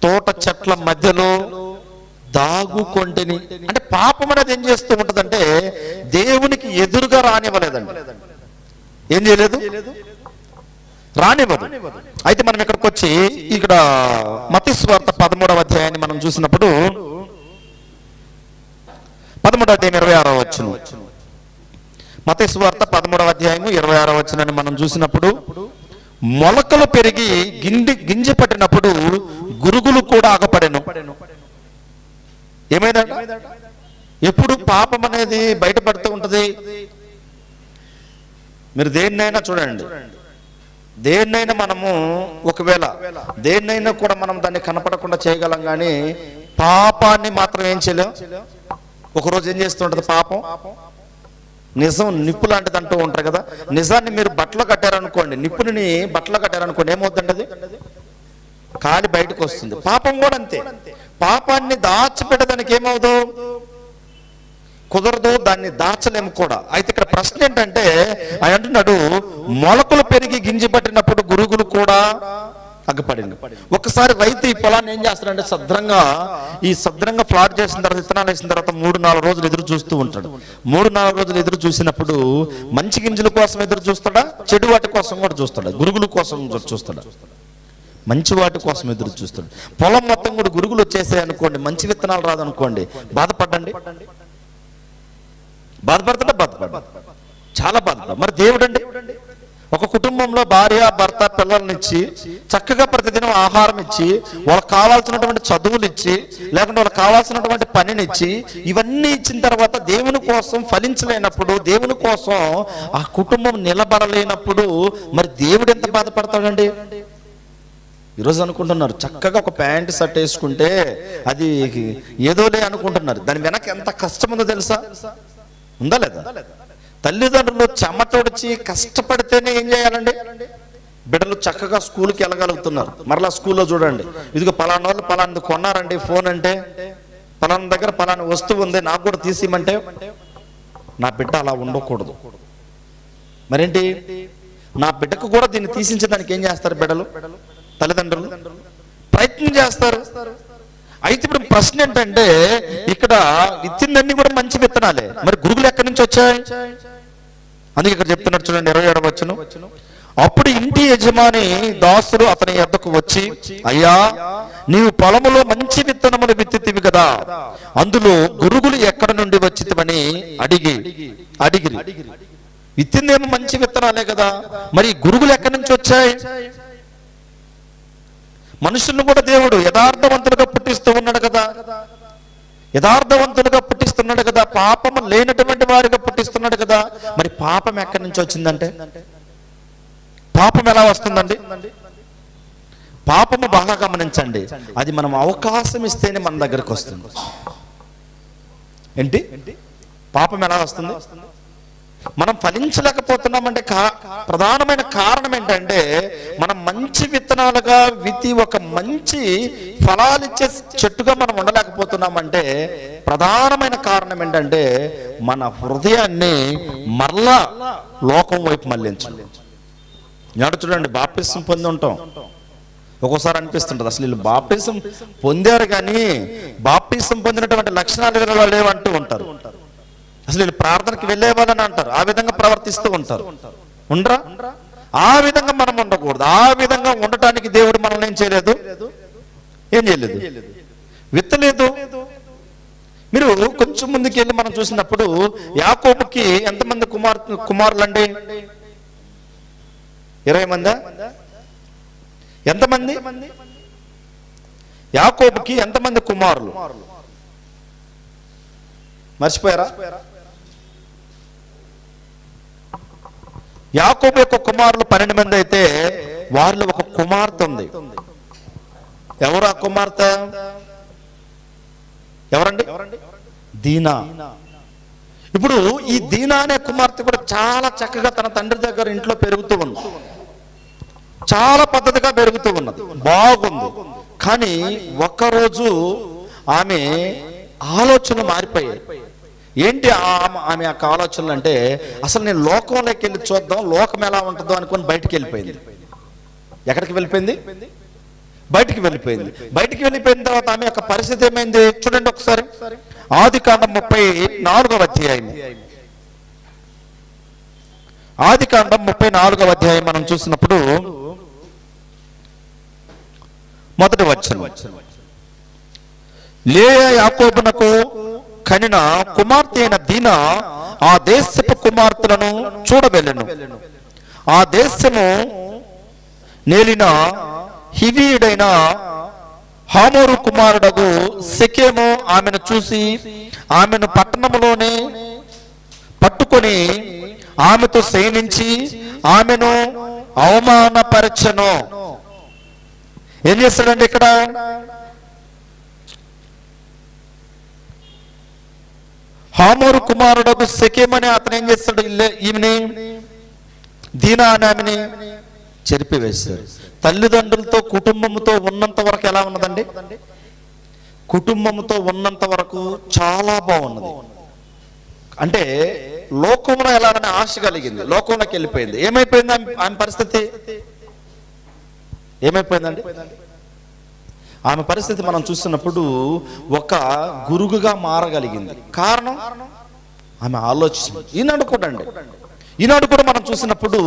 తోట చెట్ల మధ్యలో దాగుకొంటిని. అంటే పాపం అనేది ఏం చేస్తూ ఉంటదంటే దేవునికి ఎదురుగా రానివ్వలేదండి. ఏం చేయలేదు? రానివ్వదు. అయితే మనం ఇక్కడికి వచ్చి ఇక్కడ మత్తయి సువార్త 13వ అధ్యాయాన్ని మనం చూసినప్పుడు 13వ అధ్యాయం 26వ వచనం, మత్తయి సువార్త 13వ అధ్యాయం 26వ వచనాన్ని మనం చూసినప్పుడు, మొలకలు పెరిగి గింజ పట్టినప్పుడు గురుగులు కూడా ఆగపడెను. ఏమైందంట? ఎప్పుడు పాపం అనేది బయటపడుతూ ఉంటది. మీరు దేన్నైనా చూడండి, దేన్నైనా మనము ఒకవేళ దేన్నైనా కూడా మనం దాన్ని కనపడకుండా చేయగలం, కానీ పాపాన్ని మాత్రం ఏం చేయలేం. ఒకరోజు ఏం చేస్తూ ఉంటది పాపం? నిజం నిప్పు లాంటిది అంటూ ఉంటారు కదా. నిజాన్ని మీరు బట్టలు కట్టారనుకోండి, నిప్పుని బట్టలు కట్టారనుకోండి, ఏమవుతుంది? అది కాలి బయటకు వస్తుంది. పాపం కూడా అంతే. పాపాన్ని దాచిపెట్టడానికి ఏమవుదు? కుదరదు, దాన్ని దాచలేము కూడా. అయితే ఇక్కడ ప్రశ్న ఏంటంటే ఆయన అంటున్నాడు, మొలకలు పెరిగి గింజ పట్టినప్పుడు గురుగులు కూడా అగ్గపడింది. ఒకసారి రైతు ఈ పొలాన్ని ఏం చేస్తాడంటే సద్రంగా ప్లాట్ చేసిన తర్వాత, విత్తనాలు వేసిన తర్వాత 3-4 రోజులు ఎదురు చూస్తూ ఉంటాడు. 3-4 రోజులు ఎదురు చూసినప్పుడు మంచి గింజల కోసం ఎదురు చూస్తాడా, చెడు వాటి కోసం కూడా చూస్తాడా? గురుగుల కోసం చూస్తాడా? మంచి వాటి కోసం ఎదురు చూస్తాడు. పొలం మొత్తం కూడా గురుగులు వచ్చేసాయి అనుకోండి, మంచి విత్తనాలు రాదనుకోండి, బాధపడండి. బాధపడతాడా? చాలా బాధపడ. మరి దేవుడు అండి, ఒక కుటుంబంలో భార్య భర్త పిల్లల్నిచ్చి చక్కగా ప్రతిదినం ఆహారం ఇచ్చి, వాళ్ళకి కావాల్సినటువంటి చదువులు ఇచ్చి, లేకుంటే వాళ్ళకి కావాల్సినటువంటి పనినిచ్చి, ఇవన్నీ ఇచ్చిన తర్వాత దేవుని కోసం ఫలించలేనప్పుడు, దేవుని కోసం ఆ కుటుంబం నిలబడలేనప్పుడు మరి దేవుడు ఎంత బాధపడతాడండి? ఈరోజు అనుకుంటున్నారు చక్కగా ఒక ప్యాంటు షర్ట్ వేసుకుంటే అది ఏదోలే అనుకుంటున్నారు. దాని వెనక ఎంత కష్టం ఉందో తెలుసా? ఉందా లేదా? తల్లిదండ్రులు చెమటొడిచి కష్టపడితేనే ఏం చేయాలండి? బిడ్డలు చక్కగా స్కూల్కి వెళ్ళగలుగుతున్నారు. మరలా స్కూల్లో చూడండి, ఇదిగో పలానా వాళ్ళు పలానా కొన్నారండి ఫోన్ అంటే, పలానా దగ్గర పలానా వస్తువు ఉంది నాకు కూడా తీసిమంటే, నా బిడ్డ అలా ఉండకూడదు. మరేంటి, నా బిడ్డకు కూడా దీన్ని తీసించడానికి ఏం చేస్తారు బిడ్డలు? తల్లిదండ్రులు ప్రయత్నం చేస్తారు. అయితే ఇప్పుడు ప్రశ్న ఏంటంటే, ఇక్కడ విత్తిందన్నీ కూడా మంచి విత్తనాలే, మరి గురుగులు ఎక్కడి నుంచి వచ్చాయి? అందుకే ఇక్కడ చెప్తున్నారు చూడండి 27వ వచనం. అప్పుడు ఇంటి యజమాని దాసుడు అతని యొద్దకు వచ్చి, అయ్యా, నీవు పొలములో మంచి విత్తనములు విత్తితివి కదా, అందులో గురుగులు ఎక్కడి నుండి వచ్చితివని అడిగిరి. విత్తిందేమో మంచి విత్తనాలే కదా, మరి గురుగులు ఎక్కడి నుంచి వచ్చాయి? మనుషులను కూడా దేవుడు యథార్థవంతులుగా పుట్టిస్తూ ఉన్నాడు కదా, యథార్థవంతులుగా పుట్టిస్తున్నాడు కదా, పాపము లేనటువంటి వారిగా పుట్టిస్తున్నాడు కదా. మరి పాపం ఎక్కడి నుంచి వచ్చిందంటే, పాపం ఎలా వస్తుందండి? పాపము బాగా గమనించండి, అది మనం అవకాశం ఇస్తేనే మన దగ్గరకు వస్తుంది. ఏంటి పాపం ఎలా వస్తుంది? మనం ఫలించలేకపోతున్నామంటే ప్రధానమైన కారణం ఏంటంటే, మనం మంచి విత్తనాలుగా విత్తి ఒక మంచి ఫలాలిచ్చే చెట్టుగా మనం ఉండలేకపోతున్నామంటే ప్రధానమైన కారణం ఏంటంటే, మన హృదయాన్ని మరలా లోకం వైపు మళ్ళించాలి. నాడు చూడండి, బాప్తిసం పొంది ఉంటాం, ఒక్కోసారి అనిపిస్తుంటది అసలు వీళ్ళు బాప్తిసం పొందారు కానీ బాప్తిసం పొందినటువంటి లక్షణాలు వీళ్ళలో లేవంటూ ఉంటారు. అసలు వీళ్ళు ప్రార్థనకి వెళ్ళేవాళ్ళని అంటారు, ఆ విధంగా ప్రవర్తిస్తూ ఉంటారు. ఉండరా? ఆ విధంగా మనం ఉండకూడదు. ఆ విధంగా ఉండటానికి దేవుడు మనల్ని ఏం చేయలేదు, విత్తలేదు. మీరు కొంచెం ముందుకు వెళ్ళి మనం చూసినప్పుడు యాకోబుకి ఎంతమంది కుమారులండి? 20 మందా? ఎంతమంది? యాకోబుకి ఎంతమంది కుమారులు? మర్చిపోయారా? యాకోబు యొక్క కుమారులు 12 మంది అయితే వారిలో ఒక కుమార్తె ఉంది. ఎవరు ఆ కుమార్తె? ఎవరండి? దీనా. ఇప్పుడు ఈ దీనా అనే కుమార్తె కూడా చాలా చక్కగా తన తండ్రి దగ్గర ఇంట్లో పెరుగుతూ ఉంది, చాలా పద్ధతిగా పెరుగుతూ ఉన్నది, బాగుంది. కానీ ఒక్కరోజు ఆమె ఆలోచనలు మారిపోయాయి. ఏంటి ఆమె యొక్క ఆలోచనలు అంటే, అసలు నేను లోకంలోకి వెళ్ళి చూద్దాం, లోకం ఎలా ఉంటుందో అనుకుని బయటికి వెళ్ళిపోయింది. ఎక్కడికి వెళ్ళిపోయింది? బయటికి వెళ్ళిపోయింది. బయటికి వెళ్ళిపోయిన తర్వాత ఆమె యొక్క పరిస్థితి ఏమైంది చూడండి ఒకసారి. ఆదికాండం 34వ అధ్యాయం. ఆదికాండం 34వ అధ్యాయం మనం చూసినప్పుడు మొదటి వచనం, లేయా యాకోబునకు కనిన కుమార్తె అయిన దీనా ఆ దేశపు కుమార్తెలను చూడవెళ్ళెను. ఆ దేశము నేలిన హివీయుడైన హామోరు కుమారుడగు షెకెము ఆమెను చూసి ఆమెను పట్టణములోనే పట్టుకొని ఆమెతో శయనించి ఆమెను అవమానపరచెను. ఏం చేస్తాడండి ఇక్కడ? హామోరు కుమారుడకు షెకెము అనే అతను ఏం చేస్తాడు? ఈమెని, దీనా అనే ఆమెని చెరిపివేశారు. తల్లిదండ్రులతో కుటుంబంతో ఉన్నంత వరకు ఎలా ఉన్నదండి? కుటుంబంతో ఉన్నంత వరకు చాలా బాగున్నది. అంటే లోకంలో ఎలాగనే ఆశ కలిగింది, లోకంలోకి వెళ్ళిపోయింది. ఏమైపోయింది ఆమె పరిస్థితి? ఏమైపోయిందండి ఆమె పరిస్థితి? మనం చూస్తున్నప్పుడు ఒక గురుగుగా మారగలిగింది. కారణం ఆమె ఆలోచన. ఈనాడు కూడా మనం చూసినప్పుడు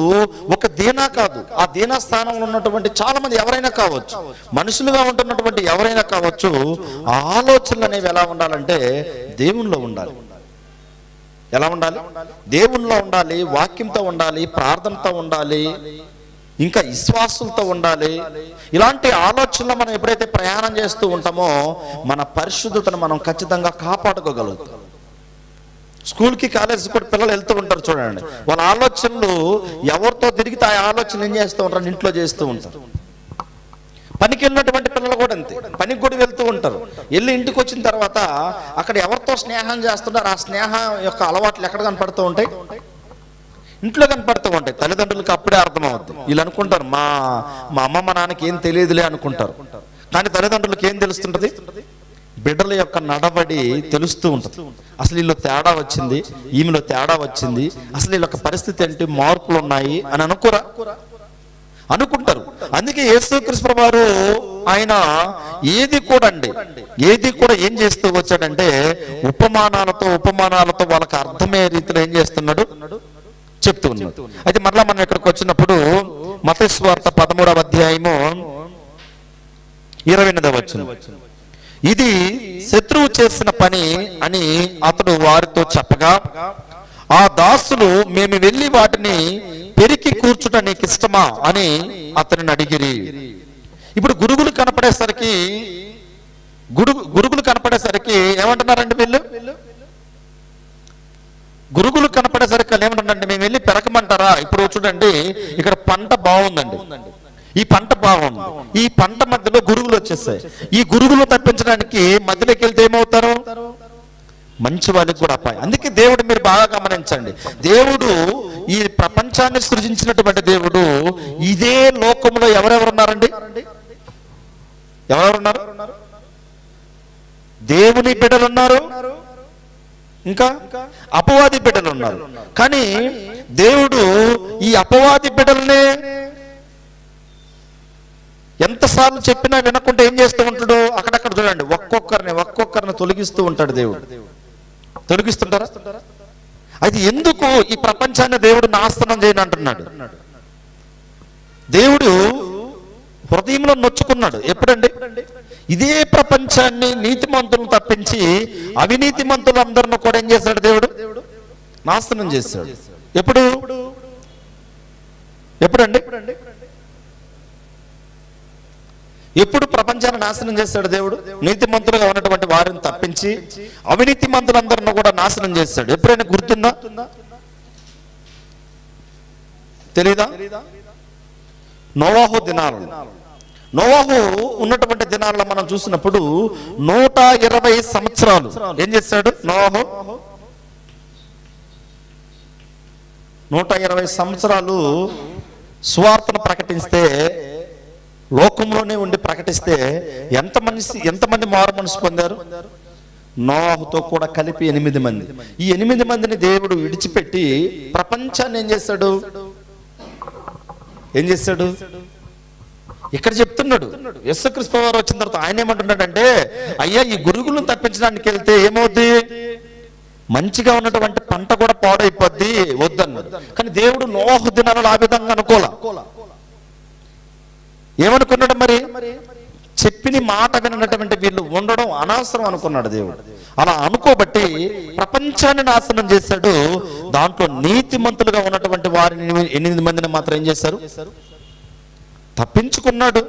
ఒక దీనా కాదు, ఆ దీనా స్థానంలో ఉన్నటువంటి చాలా మంది ఎవరైనా కావచ్చు, మనుషులుగా ఉంటున్నటువంటి ఎవరైనా కావచ్చు, ఆ ఆలోచనలు అనేవి ఎలా ఉండాలంటే దేవునిలో ఉండాలి. ఎలా ఉండాలి? దేవునిలో ఉండాలి, వాక్యంతో ఉండాలి, ప్రార్థనతో ఉండాలి, ఇంకా విశ్వాసులతో ఉండాలి. ఇలాంటి ఆలోచనలు మనం ఎప్పుడైతే ప్రయాణం చేస్తూ ఉంటామో మన పరిశుద్ధతను మనం ఖచ్చితంగా కాపాడుకోగలుగుతాం. స్కూల్కి కాలేజ్ కూడా పిల్లలు వెళ్తూ ఉంటారు చూడండి, వాళ్ళ ఆలోచనలు ఎవరితో తిరిగితే ఆ ఆలోచనలు ఏం చేస్తూ ఉంటారు? ఇంట్లో చేస్తూ ఉంటారు. పనికి వెళ్ళినటువంటి పిల్లలు కూడా అంతే, పనికి కూడా వెళ్తూ ఉంటారు. వెళ్ళి ఇంటికి వచ్చిన తర్వాత అక్కడ ఎవరితో స్నేహం చేస్తున్నారు, ఆ స్నేహం యొక్క అలవాట్లు ఎక్కడ కనపడుతూ ఉంటాయి? ఇంట్లో కనపడుతూ ఉంటాయి. తల్లిదండ్రులకు అప్పుడే అర్థమవుతుంది. వీళ్ళు అనుకుంటారు మా అమ్మ మా నాన్నకి ఏం తెలియదులే అనుకుంటారు. కానీ తల్లిదండ్రులకు ఏం తెలుస్తుంటది? బిడ్డల యొక్క నడవడి తెలుస్తూ ఉంటుంది. అసలు వీళ్ళు తేడా వచ్చింది, ఈమెలో తేడా వచ్చింది, అసలు వీళ్ళ పరిస్థితి ఏంటి, మార్పులు ఉన్నాయి అని అనుకుంటారు. అందుకే యేసుక్రీస్తు వారు ఆయన ఏది కూడా ఏం చేస్తూ వచ్చాడంటే ఉపమానాలతో వాళ్ళకి అర్థమయ్యే రీతిలో ఏం చేస్తున్నాడు చెప్తూ ఉన్నాడు. అయితే మరలా మనం ఇక్కడికి వచ్చినప్పుడు మత్తయి సువార్త 13వ అధ్యాయము 28వ వచనం, ఇది శత్రువు చేసిన పని అని అతడు వారితో చెప్పగా ఆ దాసులు మేము వెళ్ళి వాటిని పెరికి కూర్చుట నీకు ఇష్టమా అని అతనిని అడిగిరి. ఇప్పుడు గురుగులు కనపడేసరికి ఏమంటున్నారండి వీళ్ళు? గురుగులు కనపడేసరికి ఏమంటున్నారంటే మేము వెళ్ళి పెరకమంటారా? ఇప్పుడు చూడండి, ఇక్కడ పంట బాగుందండి, ఈ పంట బాగుంది, ఈ పంట మధ్యలో గురుగులు వచ్చేస్తాయి. ఈ గురుగులు తప్పించడానికి మధ్యలోకి వెళ్తే ఏమవుతారు? మంచి వాళ్ళకి కూడా అపాయం. అందుకే దేవుడు, మీరు బాగా గమనించండి, దేవుడు ఈ ప్రపంచాన్ని సృజించినటువంటి దేవుడు ఇదే లోకంలో ఎవరెవరున్నారండి? ఎవరెవరున్నారు? దేవుని బిడ్డలు ఉన్నారు, ఇంకా అపవాది బిడ్డలు ఉన్నారు. కానీ దేవుడు ఈ అపవాది బిడ్డలనే ఎంతసార్లు చెప్పినా వినకుండా ఏం చేస్తూ ఉంటాడు? అక్కడక్కడ చూడండి, ఒక్కొక్కరిని తొలగిస్తూ ఉంటాడు దేవుడు. తొలగిస్తుంటారా? అయితే ఎందుకు ఈ ప్రపంచాన్ని దేవుడు నాశనం చేయని అంటున్నాడు? దేవుడు హృదయంలో నొచ్చుకున్నాడు. ఎప్పుడండి? ఇదే ప్రపంచాన్ని నీతిమంతులను తప్పించి అవినీతిమంతులందరిని కూడా ఏం చేశాడు దేవుడు? నాశనం చేశాడు. ఎప్పుడండి? ఎప్పుడు ప్రపంచాన్ని నాశనం చేశాడు దేవుడు? నీతిమంతులుగా ఉన్నటువంటి వారిని తప్పించి అవినీతి మంతులందరిని కూడా నాశనం చేశాడు. ఎప్పుడైనా గుర్తుందా? తెలీదా? నోవాహు దినాలు, నోవాహు ఉన్నటువంటి దినాల్లో మనం చూసినప్పుడు 120 సంవత్సరాలు ఏం చేశాడు నోవాహు? 120 సంవత్సరాలు సువార్తను ప్రకటిస్తే, లోకంలోనే ఉండి ప్రకటిస్తే ఎంతమంది మారు మనసు పొందారు? నోవాహుతో కూడా కలిపి 8 మంది. ఈ 8 మందిని దేవుడు విడిచిపెట్టి ప్రపంచాన్ని ఏం చేశాడు? ఇక్కడ చెప్తున్నాడు. యేసుక్రీస్తు వారు వచ్చిన తర్వాత ఆయన ఏమంటున్నాడంటే, అయ్యా ఈ గురుగులను తప్పించడానికి వెళ్తే ఏమవుద్ది? మంచిగా ఉన్నటువంటి పంట కూడా పాడైపోద్ది, వద్దన్నాడు. కానీ దేవుడు నోవాహు దినాలలో ఆ విధంగా అనుకోలా. ఏమనుకున్నాడు మరి? చెప్పిన మాట వినటువంటి వీళ్ళు ఉండడం అనవసరం అనుకున్నాడు దేవుడు. అలా అనుకోబట్టి ప్రపంచాన్ని నాశనం చేశాడు. దాంట్లో నీతిమంతులుగా ఉన్నటువంటి వారిని 8 మందిని మాత్రం ఏం చేశారు? తప్పించుకున్నాడు.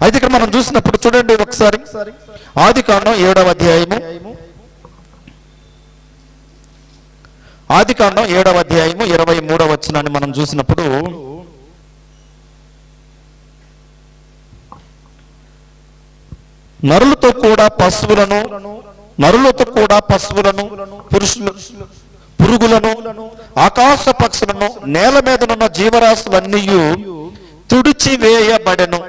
అయితే ఇక్కడ మనం చూసినప్పుడు చూడండి ఒకసారి, ఆదికాండం 7వ అధ్యాయము 23వ వచనాన్ని మనం చూసినప్పుడు, నరులతో కూడా పశువులను పురుగులను ఆకాశ పక్షులను నేల మీదనున్న జీవరాశులన్నీ తుడిచివేయబడెను.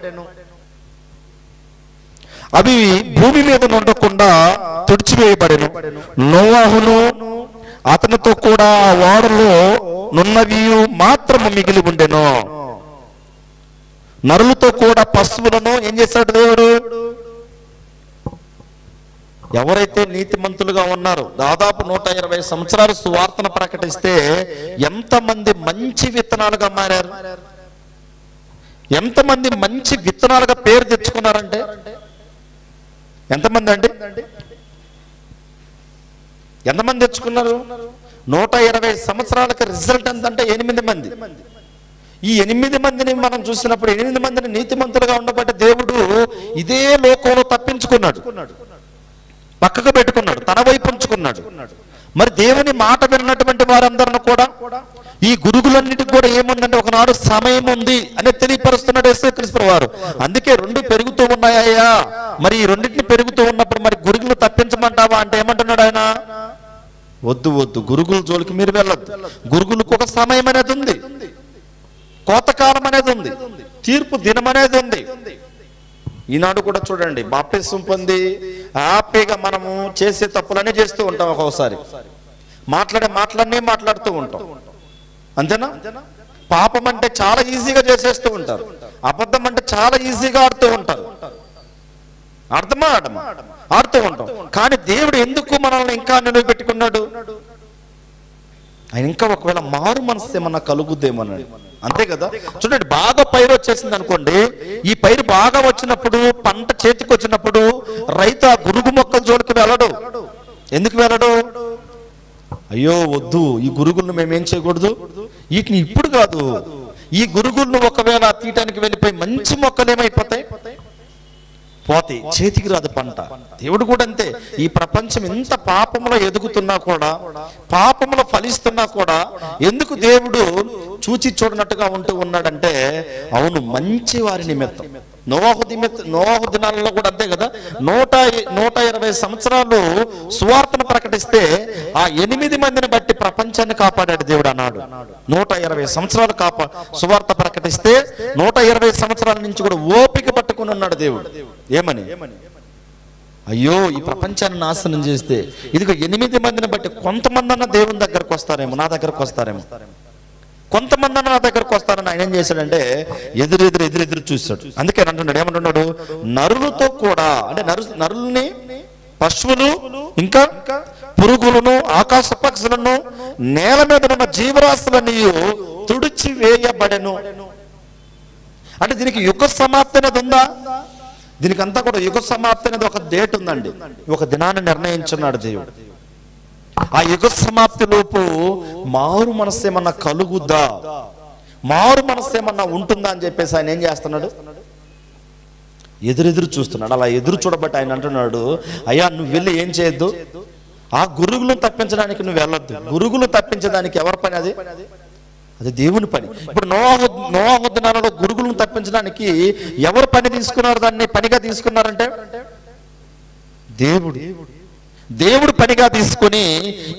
అవి భూమి మీద ఉండకుండా తుడిచివేయబడెను. నోవాహును అతనితో కూడా ఓడలో నున్నవి మాత్రము మిగిలి ఉండెను. నరులతో కూడా పశువులను ఏం చేశాడు దేవుడు? ఎవరైతే నీతిమంతులుగా ఉన్నారో, దాదాపు 120 సంవత్సరాలు సువార్తను ప్రకటిస్తే ఎంతమంది మంచి విత్తనాలుగా మారారు? ఎంతమంది మంచి విత్తనాలుగా పేరు తెచ్చుకున్నారంటే ఎంతమంది అండి? ఎంతమంది తెచ్చుకున్నారు? 120 సంవత్సరాలకు రిజల్ట్ ఎంతంటే 8 మంది. ఈ 8 మందిని మనం చూసినప్పుడు 8 మందిని నీతిమంతులుగా ఉండబట్టి దేవుడు ఇదే లోకంలో తప్పించుకున్నాడు, పక్కకు పెట్టుకున్నాడు, తన వైపు ఉంచుకున్నాడు. మరి దేవుని మాట విన్నటువంటి వారందరిని కూడా ఈ గురుగులన్నిటికి కూడా ఏముందంటే ఒకనాడు సమయం ఉంది అని తెలియపరుస్తున్నాడు యేసుక్రీస్తు వారు. అందుకే రెండు పెరుగుతూ ఉన్నాయా, మరి ఈ రెండింటిని పెరుగుతూ ఉన్నప్పుడు మరి గురుగులు తప్పించమంటావా అంటే ఏమంటున్నాడు ఆయన? వద్దు వద్దు, గురుగుల జోలికి మీరు వెళ్ళొద్దు. గురుగులకు ఒక సమయం అనేది ఉంది, కోతకాలం అనేది ఉంది, తీర్పు దినం అనేది ఉంది. ఈనాడు కూడా చూడండి, బాప్తిసం పొంది హ్యాపీగా మనము చేసే తప్పులనే చేస్తూ ఉంటాం. ఒక్కొక్కసారి మాట్లాడనే మాట్లాడుతూ ఉంటాం, అంతేనా? పాపం అంటే చాలా ఈజీగా చేసేస్తూ ఉంటారు, అబద్ధం అంటే చాలా ఈజీగా ఆడుతూ ఉంటారు. ఆడుతూ ఉంటాం. కానీ దేవుడు ఎందుకు మనల్ని ఇంకా నిలబెట్టుకున్నాడు? ఆయన ఇంకా ఒకవేళ మారు మనసు ఏమన్నా కలుగుద్దేమన్నాడు, అంతే కదా. చూడండి, బాగా పైరు వచ్చేసింది అనుకోండి, ఈ పైరు బాగా వచ్చినప్పుడు, పంట చేతికి వచ్చినప్పుడు రైతు ఆ గురుగు మొక్కల జోలికి వెళ్ళడు. ఎందుకు వెళ్ళడు? అయ్యో వద్దు, ఈ గురుగులను మేమేం చేయకూడదు, వీటిని ఇప్పుడు కాదు, ఈ గురుగులను ఒకవేళ తీయటానికి వెళ్ళిపోయి మంచి మొక్కలు ఏమైపోతాయి, పోతాయి, చేతికి రాదు పంట. దేవుడు కూడా అంతే. ఈ ప్రపంచం ఎంత పాపంలో ఎదుగుతున్నా కూడా, పాపంలో ఫలిస్తున్నా కూడా, ఎందుకు దేవుడు చూచి చూడనట్టుగా ఉంటూ ఉన్నాడంటే, అవును, మంచి వారి నిమిత్తం. నోవాహు దినాలలో కూడా అంతే కదా. 120 సంవత్సరాలు సువార్తను ప్రకటిస్తే ఆ 8 మందిని బట్టి ప్రపంచాన్ని కాపాడాడు దేవుడు అన్నాడు. 120 సంవత్సరాలు సువార్త ప్రకటిస్తే 120 సంవత్సరాల నుంచి కూడా ఓపిక పట్టుకుని ఉన్నాడు దేవుడు. ఏమని? అయ్యో, ఈ ప్రపంచాన్ని నాశనం చేస్తే ఇదిగో 8 మందిని బట్టి కొంతమంది అన్న దేవుని దగ్గరకు వస్తారేమో, నా దగ్గరకు వస్తారేమో, కొంతమంది అన్న నా దగ్గరకు వస్తారని ఆయన ఏం చేశాడంటే ఎదురెదురు చూశాడు. అందుకే అంటున్నాడు, ఏమంటున్నాడు? నరులతో కూడా, అంటే నరుల్ని, పశువులు, ఇంకా పురుగులను, ఆకాశ పక్షులను, నేల మీద ఉన్న జీవరాశులని తుడిచి వేయబడెను. అంటే దీనికి యుగ సమాప్తి అనేది ఉందా? దీనికి అంతా కూడా యుగ సమాప్తి అనేది ఒక డేట్ ఉందండి, ఒక దినాన్ని నిర్ణయించున్నాడు దేవుడు. ఆ యుగ సమాప్తి లోపు మారు మనసు ఏమన్నా కలుగుద్దా, మారు మనసు ఏమన్నా ఉంటుందా అని చెప్పేసి ఆయన ఏం చేస్తున్నాడు? ఎదురెదురు చూస్తున్నాడు. అలా ఎదురు చూడబట్టి ఆయన అంటున్నాడు, అయ్యా నువ్వు వెళ్ళి ఏం చేయొద్దు, ఆ గురుగులను తప్పించడానికి నువ్వు వెళ్ళొద్దు. గురుగులు తప్పించడానికి ఎవరి పని అది? అది దేవుని పని. ఇప్పుడు నోవాహు దినాలలో గురుగులను తప్పించడానికి ఎవరు పని తీసుకున్నారు? దాన్ని పనిగా తీసుకున్నారంటే దేవుడు పనిగా తీసుకుని,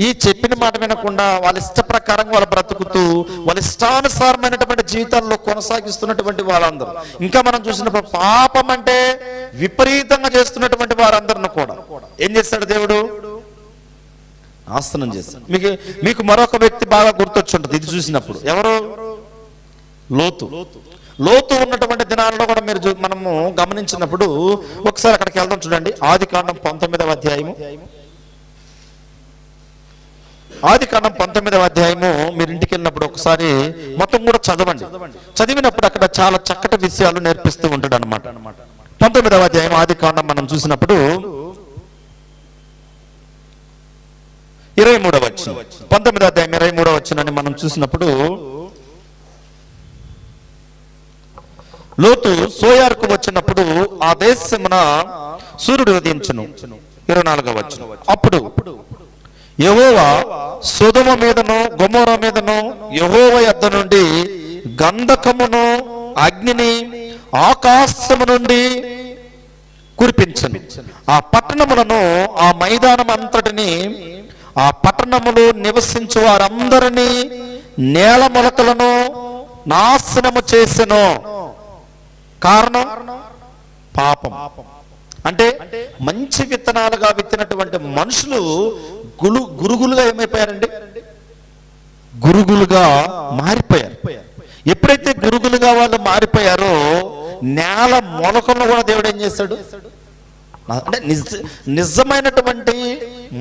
ఈ చెప్పిన మాట వినకుండా వాళ్ళ ఇష్ట ప్రకారం వాళ్ళు బ్రతుకుతూ వాళ్ళ ఇష్టానుసారమైనటువంటి జీవితాల్లో కొనసాగిస్తున్నటువంటి వాళ్ళందరూ, ఇంకా మనం చూసినప్పుడు పాపం అంటే విపరీతంగా చేస్తున్నటువంటి వారందరిని కూడా ఏం చేస్తాడు దేవుడు? నాశనం చేస్తాడు. మీకు మరొక వ్యక్తి బాగా గుర్తొచ్చుంటుంది ఇది చూసినప్పుడు. ఎవరు? లోతు ఉన్నటువంటి దినాలలో కూడా మనము గమనించినప్పుడు ఒకసారి అక్కడికి వెళ్దాం. చూడండి, ఆదికాండం 19వ అధ్యాయము. ఆదికాండం 19వ అధ్యాయము మీరు ఇంటికి వెళ్ళినప్పుడు ఒకసారి మొత్తం కూడా చదవండి. చదివినప్పుడు అక్కడ చాలా చక్కటి విషయాలు నేర్పిస్తూ ఉంటాడు అనమాట. 19వ అధ్యాయం ఆదికాండం మనం చూసినప్పుడు 23వ వచనం, 19వ అధ్యాయం 23వ వచనాన్ని మనం చూసినప్పుడు, లోతు సోయారుకు వచ్చినప్పుడు ఆ దేశమున సూర్యుడు ఉదయించును. 24వ వచనం, అప్పుడు యెహోవా సొదొమ మీదను గొమొర్రా మీదను యెహోవా యొద్ద నుండి గంధకమును అగ్నిని ఆకాశము నుండి కురిపించను. ఆ పట్టణములను, ఆ మైదానం అంతటిని, ఆ పట్టణములు నివసించు వారందరినీ, నేల మొలకలను నాశనము చేసెను. కారణం పాపం. అంటే మంచి విత్తనాలుగా విత్తినటువంటి మనుషులు గురుగులుగా ఏమైపోయారండి? గురుగులుగా మారిపోయారు. ఎప్పుడైతే గురుగులుగా వాళ్ళు మారిపోయారో నేల మొలకలను కూడా దేవుడు ఏం చేశాడు అంటే నిజమైనటువంటి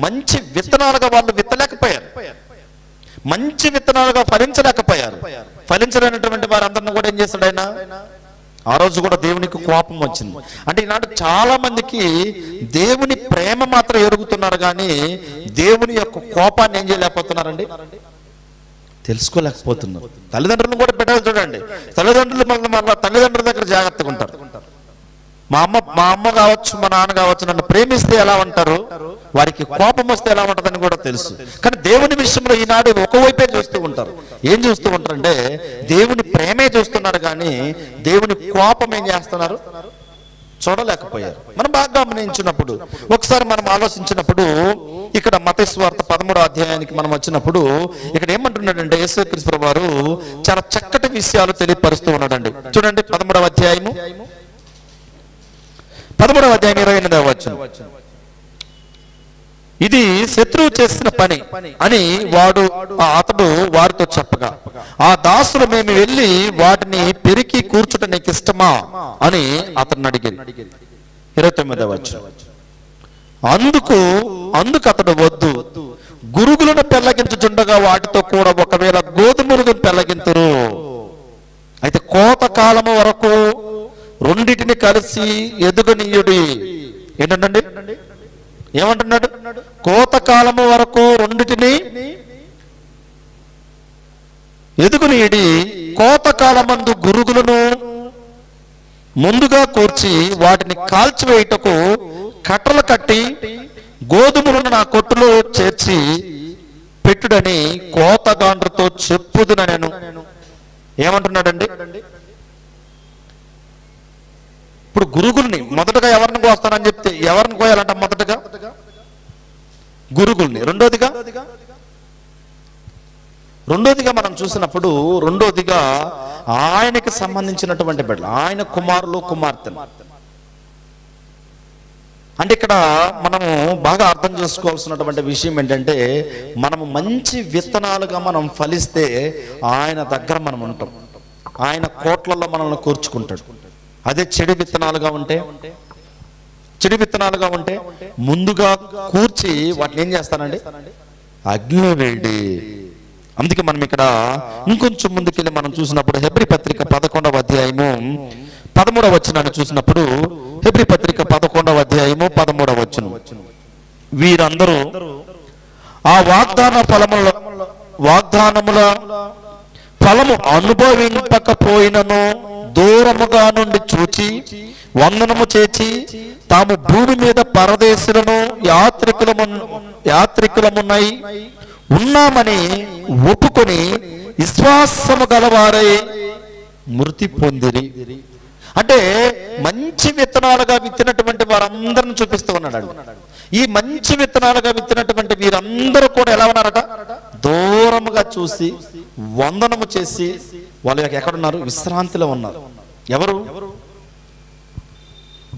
మంచి విత్తనాలుగా వాళ్ళు విత్తలేకపోయారు, మంచి విత్తనాలుగా ఫలించలేకపోయారు. ఫలించలేనటువంటి వారందరిని కూడా ఏం చేశాడు ఆయన? ఆ రోజు కూడా దేవునికి కోపం వచ్చింది. అంటే ఈనాడు చాలా మందికి దేవుని ప్రేమ మాత్రం ఎరుగుతున్నారు, కానీ దేవుని యొక్క కోపాన్ని ఏం చేయలేకపోతున్నారండి? మా అమ్మ కావచ్చు, మా నాన్న కావచ్చు, నన్ను ప్రేమిస్తే ఎలా ఉంటారు, వారికి కోపం వస్తే ఎలా ఉంటుందని కూడా తెలుసు. కానీ దేవుని విషయంలో ఈనాడు ఒకవైపే చూస్తూ ఉంటారు. ఏం చూస్తూ ఉంటారంటే దేవుని ప్రేమే చూస్తున్నారు, కానీ దేవుని కోపం ఏం చేస్తున్నారు చూడలేకపోయారు. మనం బాగా గమనించినప్పుడు, ఒకసారి మనం ఆలోచించినప్పుడు, ఇక్కడ మత్తయి సువార్త 13వ అధ్యాయానికి మనం వచ్చినప్పుడు ఇక్కడ ఏమంటున్నాడంటే యేసుక్రీస్తు ప్రభువారు చాలా చక్కటి విషయాలు తెలియపరుస్తూ ఉన్నాడండి. చూడండి 13వ అధ్యాయం 28వ వచనం. ఇది శత్రువు చేసిన పని అని అతడు వారితో చెప్పగా, ఆ దాసులు మేము వెళ్ళి వాటిని పెరికి కూర్చుట నీకు ఇష్టమా అని అతన్ని అడిగింది. 29వ వచనం. అందుకు అతడు వద్దు, గురుగులను పెళ్లగించుచుండగా వాటితో కూడా ఒకవేళ గోధుమలను పెళ్లగింతురు. అయితే కోత కాలము వరకు రెండిటిని కలిసి ఎదుగనీయుడి. ఏంటండి ఏమంటున్నాడు? కోతకాలము వరకు రెండిటిని ఎదుగునీడి, కోతకాలమందు గురుగులను ముందుగా కూర్చి వాటిని కాల్చివేయుటకు కట్టలు కట్టి గోధుమలను నా కొట్టులో చేర్చి పెట్టుడని కోతగాండ్రతో చెప్పుదునెను. ఏమంటున్నాడండి? ఇప్పుడు గురుగుల్ని మొదటగా ఎవరిని కోస్తానని చెప్తే ఎవరిని కోయాలంట? మొదటగా గురుగుల్ని. రెండోదిగా మనం చూసినప్పుడు రెండోదిగా ఆయనకి సంబంధించినటువంటి బిడ్డలు, ఆయన కుమారులు కుమార్తెలు. అంటే ఇక్కడ మనము బాగా అర్థం చేసుకోవాల్సినటువంటి విషయం ఏంటంటే, మనము మంచి విత్తనాలుగా మనం ఫలిస్తే ఆయన దగ్గర మనం ఉంటాం, ఆయన కోట్లలో మనల్ని కూర్చుకుంటాడు. అదే చెడు విత్తనాలుగా ఉంటే ముందుగా కూర్చి వాటిని ఏం చేస్తానండి? అగ్ని వేడి. అందుకే మనం ఇక్కడ ఇంకొంచెం ముందుకెళ్ళి మనం చూసినప్పుడు హెబ్రీ పత్రిక 11వ అధ్యాయము 13వ వచనాన్ని చూసినప్పుడు, హెబ్రీ పత్రిక 11వ అధ్యాయము 13వ వచనం, వీరందరూ ఆ వాగ్దానముల ఫలము అనుభవింపకపోయినను దూరముగా నుండి చూచి వందనము చేసి తాము భూమి మీద పరదేశులను యాత్రికులమునై ఉన్నామని ఒప్పుకొని విశ్వాసము గలవారై మృతి పొందిరి. అంటే మంచి విత్తనాలుగా విత్తినటువంటి వారందరిని చూపిస్తూ ఉన్నాడు. ఈ మంచి విత్తనాలుగా విత్తినటువంటి వీరందరూ కూడా ఎలా ఉన్నారట? దూరముగా చూసి వందనము చేసి వాళ్ళు ఎక్కడున్నారు? విశ్రాంతిలో ఉన్నారు. ఎవరు?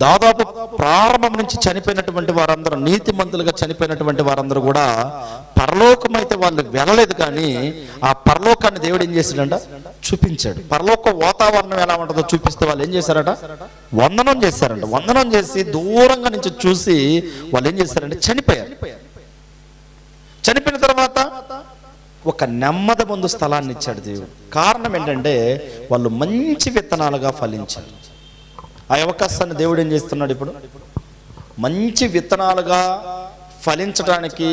దాదాపు ప్రారంభం నుంచి చనిపోయినటువంటి వారందరూ, నీతిమంతులుగా చనిపోయినటువంటి వారందరూ కూడా పరలోకం అయితే వాళ్ళు వెళ్ళలేదు, కానీ ఆ పరలోకాన్ని దేవుడు ఏం చేశాడంట? చూపించాడు. పరలోక వాతావరణం ఎలా ఉంటుందో చూపిస్తే వాళ్ళు ఏం చేశారట? వందనం చేశారంట. వందనం చేసి దూరంగా నుంచి చూసి వాళ్ళు ఏం చేశారంటే చనిపోయారు. చనిపోయిన తర్వాత ఒక నెమ్మది ముందు స్థలాన్ని ఇచ్చాడు దేవుడు. కారణం ఏంటంటే వాళ్ళు మంచి విత్తనాలుగా ఫలించారు. ఆ అవకాశాన్ని దేవుడు ఏం చేస్తున్నాడు? ఇప్పుడు మంచి విత్తనాలుగా ఫలించడానికి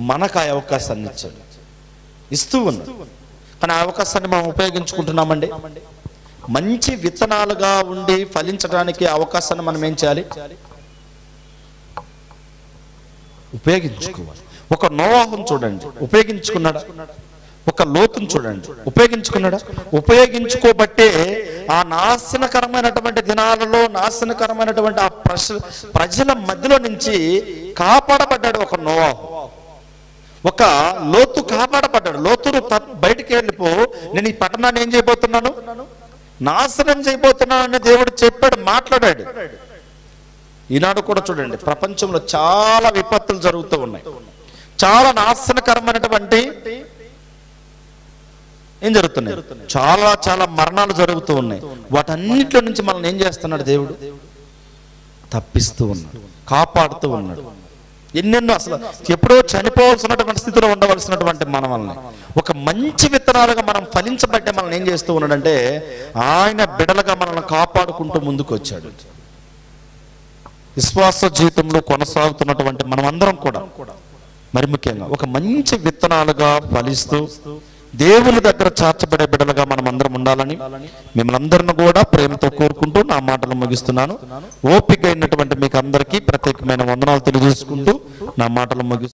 మనకు ఆ అవకాశాన్ని ఇచ్చాడు, ఇస్తూ ఉన్నాడు. కానీ ఆ అవకాశాన్ని మనం ఉపయోగించుకుంటున్నామండి? మంచి విత్తనాలుగా ఉండి ఫలించడానికి అవకాశాన్ని మనం ఏం చేయాలి? ఉపయోగించుకోవాలి. ఒక నోవాహును చూడండి, ఉపయోగించుకున్నాడా? ఒక లోతును చూడండి, ఉపయోగించుకున్నాడా? ఉపయోగించుకోబట్టే ఆ నాశనకరమైనటువంటి దినాలలో నాశనకరమైనటువంటి ఆ ప్రజల మధ్యలో నుంచి కాపాడబడ్డాడు ఒక నోవాహు. ఒక లోతు కాపాడబడ్డాడు. లోతును బయటికి వెళ్ళిపో, నేను ఈ పట్టణాన్ని ఏం చేయబోతున్నాను? నాశనం చేయబోతున్నాను అని దేవుడు చెప్పాడు, మాట్లాడాడు. ఈనాడు కూడా చూడండి, ప్రపంచంలో చాలా విపత్తులు జరుగుతూ ఉన్నాయి. చాలా నాశనకరమైనటువంటి ఏం జరుగుతున్నాయి? చాలా చాలా మరణాలు జరుగుతూ ఉన్నాయి. వాటన్నిటిలో నుంచి మనల్ని ఏం చేస్తున్నాడు దేవుడు? తప్పిస్తూ ఉన్నాడు, కాపాడుతూ ఉన్నాడు. ఎన్నెన్నో అసలు ఎప్పుడో చనిపోవాల్సినటువంటి స్థితిలో ఉండవలసినటువంటి మన వలన ఒక మంచి విత్తనాలుగా మనం ఫలించబడ్డే మనల్ని ఏం చేస్తూ ఉన్నాడంటే ఆయన బిడలుగా మనల్ని కాపాడుకుంటూ ముందుకు వచ్చాడు. విశ్వాస జీవితంలో కొనసాగుతున్నటువంటి మనం అందరం కూడా మరి ముఖ్యంగా ఒక మంచి విత్తనాలుగా ఫలిస్తూ దేవుని దగ్గర చార్చబడే బిడ్డలుగా మనం మనందరం ఉండాలని మిమ్మల్ని అందరిని కూడా ప్రేమతో కోరుకుంటూ నా మాటలు ముగిస్తున్నాను. ఓపిక అయినటువంటి మీకు అందరికీ ప్రత్యేకమైన వందనాలు తెలియజేసుకుంటూ నా మాటలు ముగిస్తున్నాను.